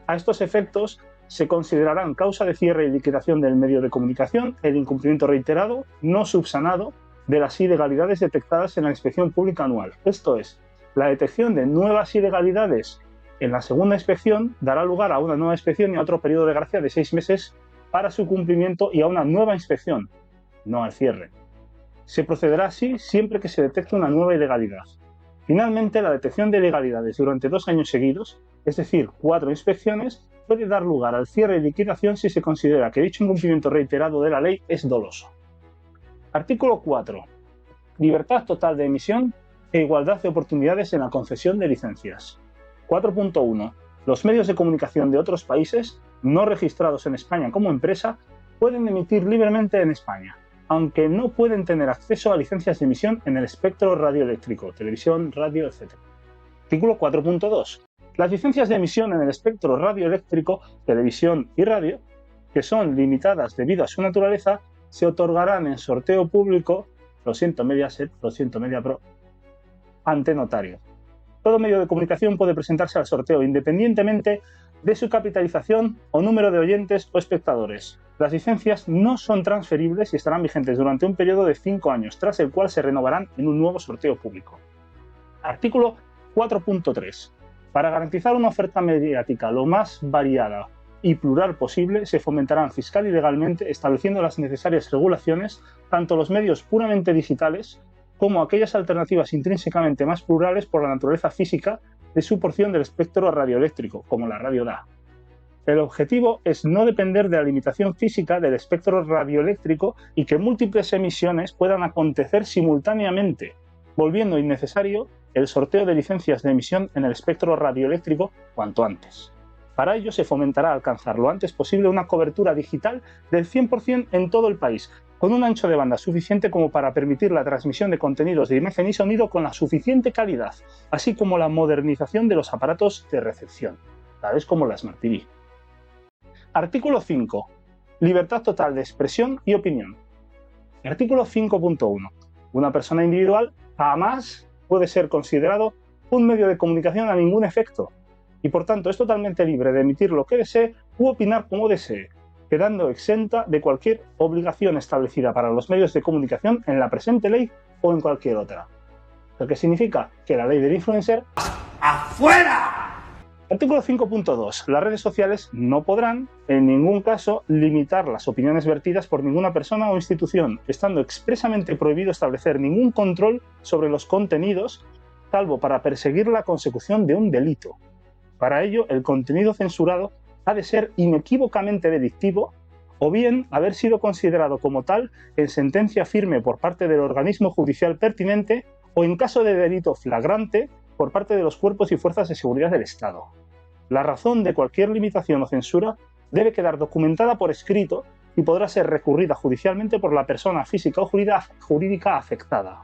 A estos efectos, se considerarán causa de cierre y liquidación del medio de comunicación el incumplimiento reiterado, no subsanado, de las ilegalidades detectadas en la inspección pública anual. Esto es, la detección de nuevas ilegalidades en la segunda inspección dará lugar a una nueva inspección y a otro periodo de gracia de 6 meses para su cumplimiento y a una nueva inspección, no al cierre. Se procederá así siempre que se detecte una nueva ilegalidad. Finalmente, la detección de ilegalidades durante 2 años seguidos, es decir, 4 inspecciones, puede dar lugar al cierre y liquidación si se considera que dicho incumplimiento reiterado de la ley es doloso. Artículo 4. Libertad total de emisión e igualdad de oportunidades en la concesión de licencias. 4.1. Los medios de comunicación de otros países, no registrados en España como empresa, pueden emitir libremente en España, aunque no pueden tener acceso a licencias de emisión en el espectro radioeléctrico, televisión, radio, etc. Artículo 4.2. Las licencias de emisión en el espectro radioeléctrico, televisión y radio, que son limitadas debido a su naturaleza, se otorgarán en sorteo público, lo siento Mediaset, lo siento Mediapro, ante notario. Todo medio de comunicación puede presentarse al sorteo independientemente de su capitalización o número de oyentes o espectadores. Las licencias no son transferibles y estarán vigentes durante un periodo de 5 años, tras el cual se renovarán en un nuevo sorteo público. Artículo 4.3. Para garantizar una oferta mediática lo más variada y plural posible, se fomentarán fiscal y legalmente, estableciendo las necesarias regulaciones, tanto los medios puramente digitales como aquellas alternativas intrínsecamente más plurales por la naturaleza física de su porción del espectro radioeléctrico, como la radio da. El objetivo es no depender de la limitación física del espectro radioeléctrico y que múltiples emisiones puedan acontecer simultáneamente, volviendo innecesario el sorteo de licencias de emisión en el espectro radioeléctrico cuanto antes. Para ello se fomentará alcanzar lo antes posible una cobertura digital del 100% en todo el país, con un ancho de banda suficiente como para permitir la transmisión de contenidos de imagen y sonido con la suficiente calidad, así como la modernización de los aparatos de recepción, tales como la Smart TV. Artículo 5. Libertad total de expresión y opinión. Artículo 5.1. Una persona individual jamás puede ser considerado un medio de comunicación a ningún efecto, y por tanto es totalmente libre de emitir lo que desee u opinar como desee, quedando exenta de cualquier obligación establecida para los medios de comunicación en la presente ley o en cualquier otra. Lo que significa que la ley del influencer ¡afuera! Artículo 5.2. Las redes sociales no podrán, en ningún caso, limitar las opiniones vertidas por ninguna persona o institución, estando expresamente prohibido establecer ningún control sobre los contenidos, salvo para perseguir la consecución de un delito. Para ello, el contenido censurado ha de ser inequívocamente delictivo o bien haber sido considerado como tal en sentencia firme por parte del organismo judicial pertinente o en caso de delito flagrante por parte de los cuerpos y fuerzas de seguridad del Estado. La razón de cualquier limitación o censura debe quedar documentada por escrito y podrá ser recurrida judicialmente por la persona física o jurídica afectada.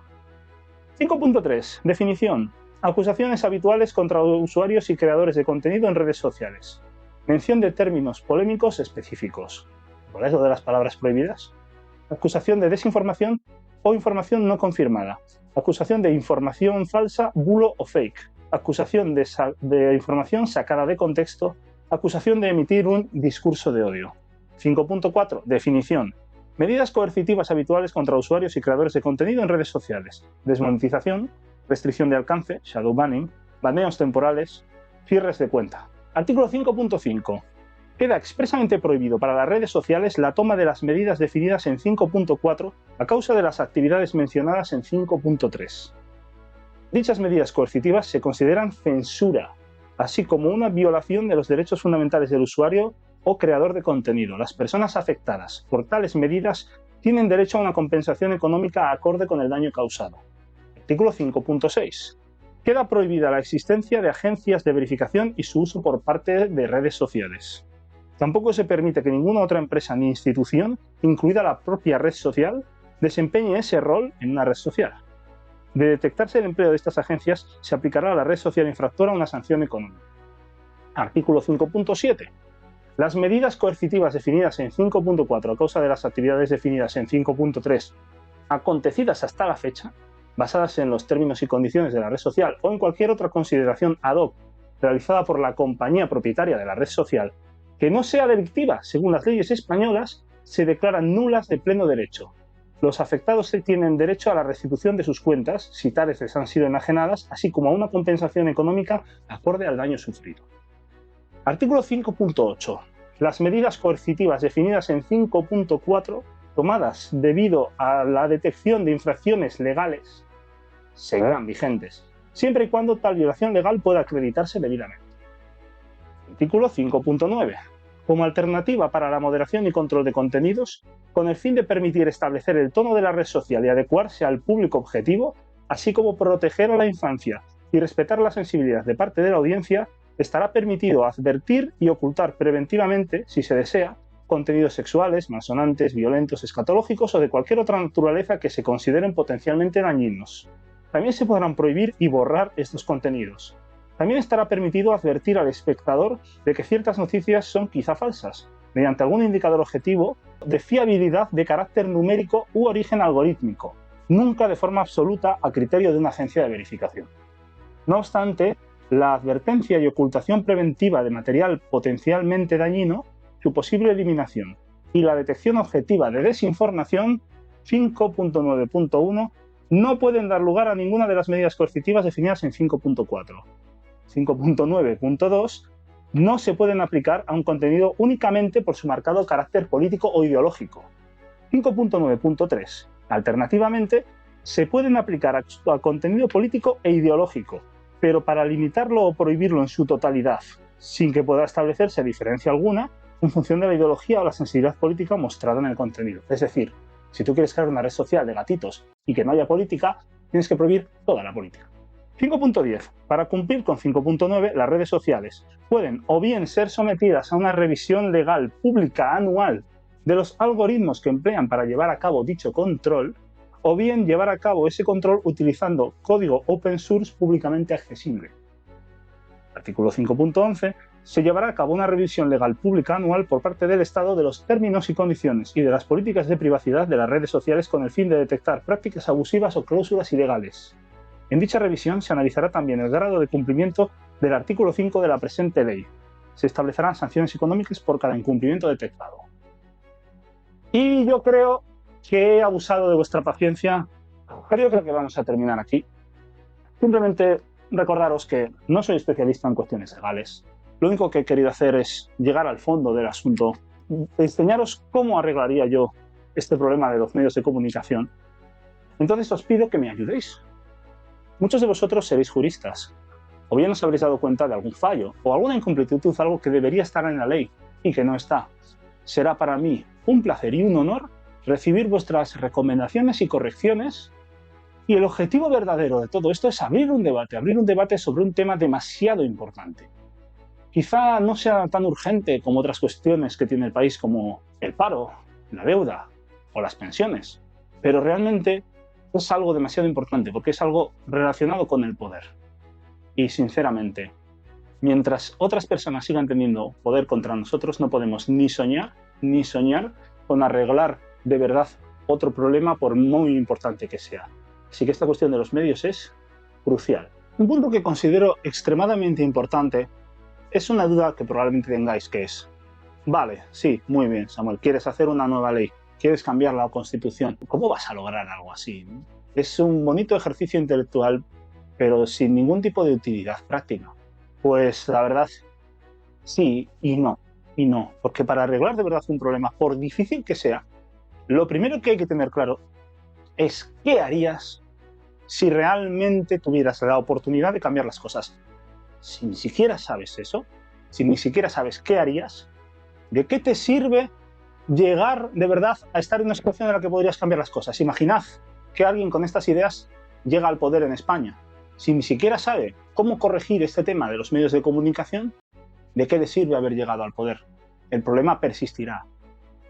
5.3. Definición. Acusaciones habituales contra usuarios y creadores de contenido en redes sociales. Mención de términos polémicos específicos. ¿Por eso de las palabras prohibidas? Acusación de desinformación o información no confirmada. Acusación de información falsa, bulo o fake. Acusación de información sacada de contexto. Acusación de emitir un discurso de odio. 5.4. Definición. Medidas coercitivas habituales contra usuarios y creadores de contenido en redes sociales. Desmonetización, restricción de alcance, shadow banning, baneos temporales, cierres de cuenta. Artículo 5.5. Queda expresamente prohibido para las redes sociales la toma de las medidas definidas en 5.4 a causa de las actividades mencionadas en 5.3. Dichas medidas coercitivas se consideran censura, así como una violación de los derechos fundamentales del usuario o creador de contenido. Las personas afectadas por tales medidas tienen derecho a una compensación económica acorde con el daño causado. Artículo 5.6. Queda prohibida la existencia de agencias de verificación y su uso por parte de redes sociales. Tampoco se permite que ninguna otra empresa ni institución, incluida la propia red social, desempeñe ese rol en una red social. De detectarse el empleo de estas agencias, se aplicará a la red social infractora una sanción económica. Artículo 5.7. Las medidas coercitivas definidas en 5.4 a causa de las actividades definidas en 5.3 acontecidas hasta la fecha, basadas en los términos y condiciones de la red social o en cualquier otra consideración ad hoc realizada por la compañía propietaria de la red social, que no sea delictiva según las leyes españolas, se declaran nulas de pleno derecho. Los afectados tienen derecho a la restitución de sus cuentas, si tales les han sido enajenadas, así como a una compensación económica acorde al daño sufrido. Artículo 5.8. Las medidas coercitivas definidas en 5.4, tomadas debido a la detección de infracciones legales, seguirán vigentes, siempre y cuando tal violación legal pueda acreditarse debidamente. Artículo 5.9. Como alternativa para la moderación y control de contenidos, con el fin de permitir establecer el tono de la red social y adecuarse al público objetivo, así como proteger a la infancia y respetar la sensibilidad de parte de la audiencia, estará permitido advertir y ocultar preventivamente, si se desea, contenidos sexuales, malsonantes, violentos, escatológicos o de cualquier otra naturaleza que se consideren potencialmente dañinos. También se podrán prohibir y borrar estos contenidos. También estará permitido advertir al espectador de que ciertas noticias son quizá falsas, mediante algún indicador objetivo de fiabilidad de carácter numérico u origen algorítmico, nunca de forma absoluta a criterio de una agencia de verificación. No obstante, la advertencia y ocultación preventiva de material potencialmente dañino, su posible eliminación y la detección objetiva de desinformación 5.9.1 no pueden dar lugar a ninguna de las medidas coercitivas definidas en 5.4. 5.9.2 no se pueden aplicar a un contenido únicamente por su marcado carácter político o ideológico. 5.9.3. Alternativamente, se pueden aplicar a contenido político e ideológico, pero para limitarlo o prohibirlo en su totalidad, sin que pueda establecerse diferencia alguna en función de la ideología o la sensibilidad política mostrada en el contenido. Es decir, si tú quieres crear una red social de gatitos y que no haya política, tienes que prohibir toda la política. 5.10. Para cumplir con 5.9, las redes sociales pueden o bien ser sometidas a una revisión legal pública anual de los algoritmos que emplean para llevar a cabo dicho control, o bien llevar a cabo ese control utilizando código open source públicamente accesible. Artículo 5.11. Se llevará a cabo una revisión legal pública anual por parte del Estado de los términos y condiciones y de las políticas de privacidad de las redes sociales con el fin de detectar prácticas abusivas o cláusulas ilegales. En dicha revisión se analizará también el grado de cumplimiento del artículo 5 de la presente ley. Se establecerán sanciones económicas por cada incumplimiento detectado. Y yo creo que he abusado de vuestra paciencia, pero yo creo que vamos a terminar aquí. Simplemente recordaros que no soy especialista en cuestiones legales. Lo único que he querido hacer es llegar al fondo del asunto, enseñaros cómo arreglaría yo este problema de los medios de comunicación. Entonces os pido que me ayudéis. Muchos de vosotros seréis juristas, o bien os habréis dado cuenta de algún fallo, o alguna incompletitud, algo que debería estar en la ley y que no está. Será para mí un placer y un honor recibir vuestras recomendaciones y correcciones, y el objetivo verdadero de todo esto es abrir un debate sobre un tema demasiado importante. Quizá no sea tan urgente como otras cuestiones que tiene el país como el paro, la deuda o las pensiones, pero realmente es algo demasiado importante porque es algo relacionado con el poder. Y sinceramente, mientras otras personas sigan teniendo poder contra nosotros, no podemos ni soñar con arreglar de verdad otro problema, por muy importante que sea. Así que esta cuestión de los medios es crucial. Un punto que considero extremadamente importante es una duda que probablemente tengáis, que es: vale, sí, muy bien, Samuel, quieres hacer una nueva ley, quieres cambiar la Constitución. ¿Cómo vas a lograr algo así? Es un bonito ejercicio intelectual, pero sin ningún tipo de utilidad práctica. Pues la verdad, sí y no. Y no, porque para arreglar de verdad un problema, por difícil que sea, lo primero que hay que tener claro es qué harías si realmente tuvieras la oportunidad de cambiar las cosas. Si ni siquiera sabes eso, si ni siquiera sabes qué harías, ¿de qué te sirve llegar de verdad a estar en una situación en la que podrías cambiar las cosas? Imaginad que alguien con estas ideas llega al poder en España. Si ni siquiera sabe cómo corregir este tema de los medios de comunicación, ¿de qué le sirve haber llegado al poder? El problema persistirá.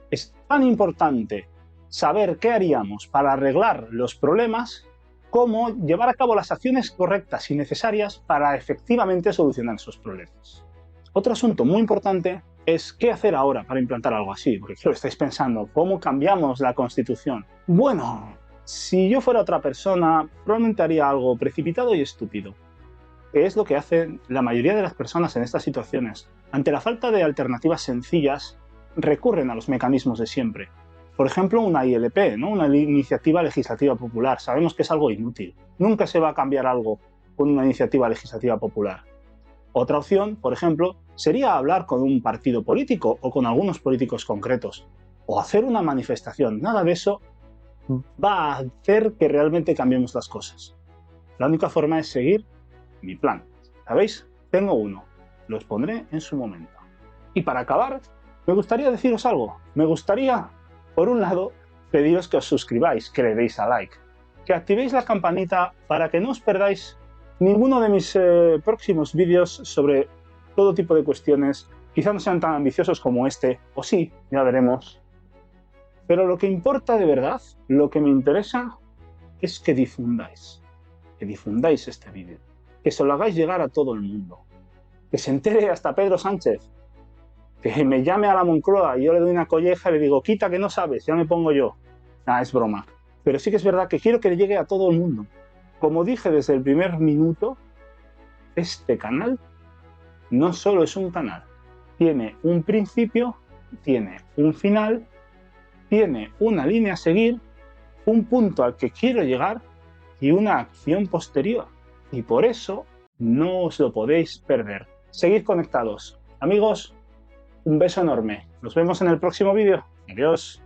Es tan importante saber qué haríamos para arreglar los problemas como llevar a cabo las acciones correctas y necesarias para efectivamente solucionar esos problemas. Otro asunto muy importante es qué hacer ahora para implantar algo así, porque claro, estáis pensando, ¿cómo cambiamos la Constitución? Bueno, si yo fuera otra persona, probablemente haría algo precipitado y estúpido, que es lo que hacen la mayoría de las personas en estas situaciones. Ante la falta de alternativas sencillas, recurren a los mecanismos de siempre. Por ejemplo, una ILP, ¿no? Una iniciativa legislativa popular. Sabemos que es algo inútil. Nunca se va a cambiar algo con una iniciativa legislativa popular. Otra opción, por ejemplo, sería hablar con un partido político o con algunos políticos concretos, o hacer una manifestación. Nada de eso va a hacer que realmente cambiemos las cosas. La única forma es seguir mi plan. ¿Sabéis? Tengo uno. Los pondré en su momento. Y para acabar, me gustaría deciros algo. Me gustaría, por un lado, pediros que os suscribáis, que le deis a like, que activéis la campanita para que no os perdáis ninguno de mis próximos vídeos sobre todo tipo de cuestiones. Quizá no sean tan ambiciosos como este, o sí, ya veremos. Pero lo que importa de verdad, lo que me interesa, es que difundáis este vídeo, que se lo hagáis llegar a todo el mundo, que se entere hasta Pedro Sánchez, que me llame a la Moncloa y yo le doy una colleja y le digo, quita que no sabes, ya me pongo yo. Ah, es broma. Pero sí que es verdad que quiero que le llegue a todo el mundo. Como dije desde el primer minuto, este canal no solo es un canal, tiene un principio, tiene un final, tiene una línea a seguir, un punto al que quiero llegar y una acción posterior. Y por eso no os lo podéis perder. Seguid conectados. Amigos, un beso enorme. Nos vemos en el próximo vídeo. Adiós.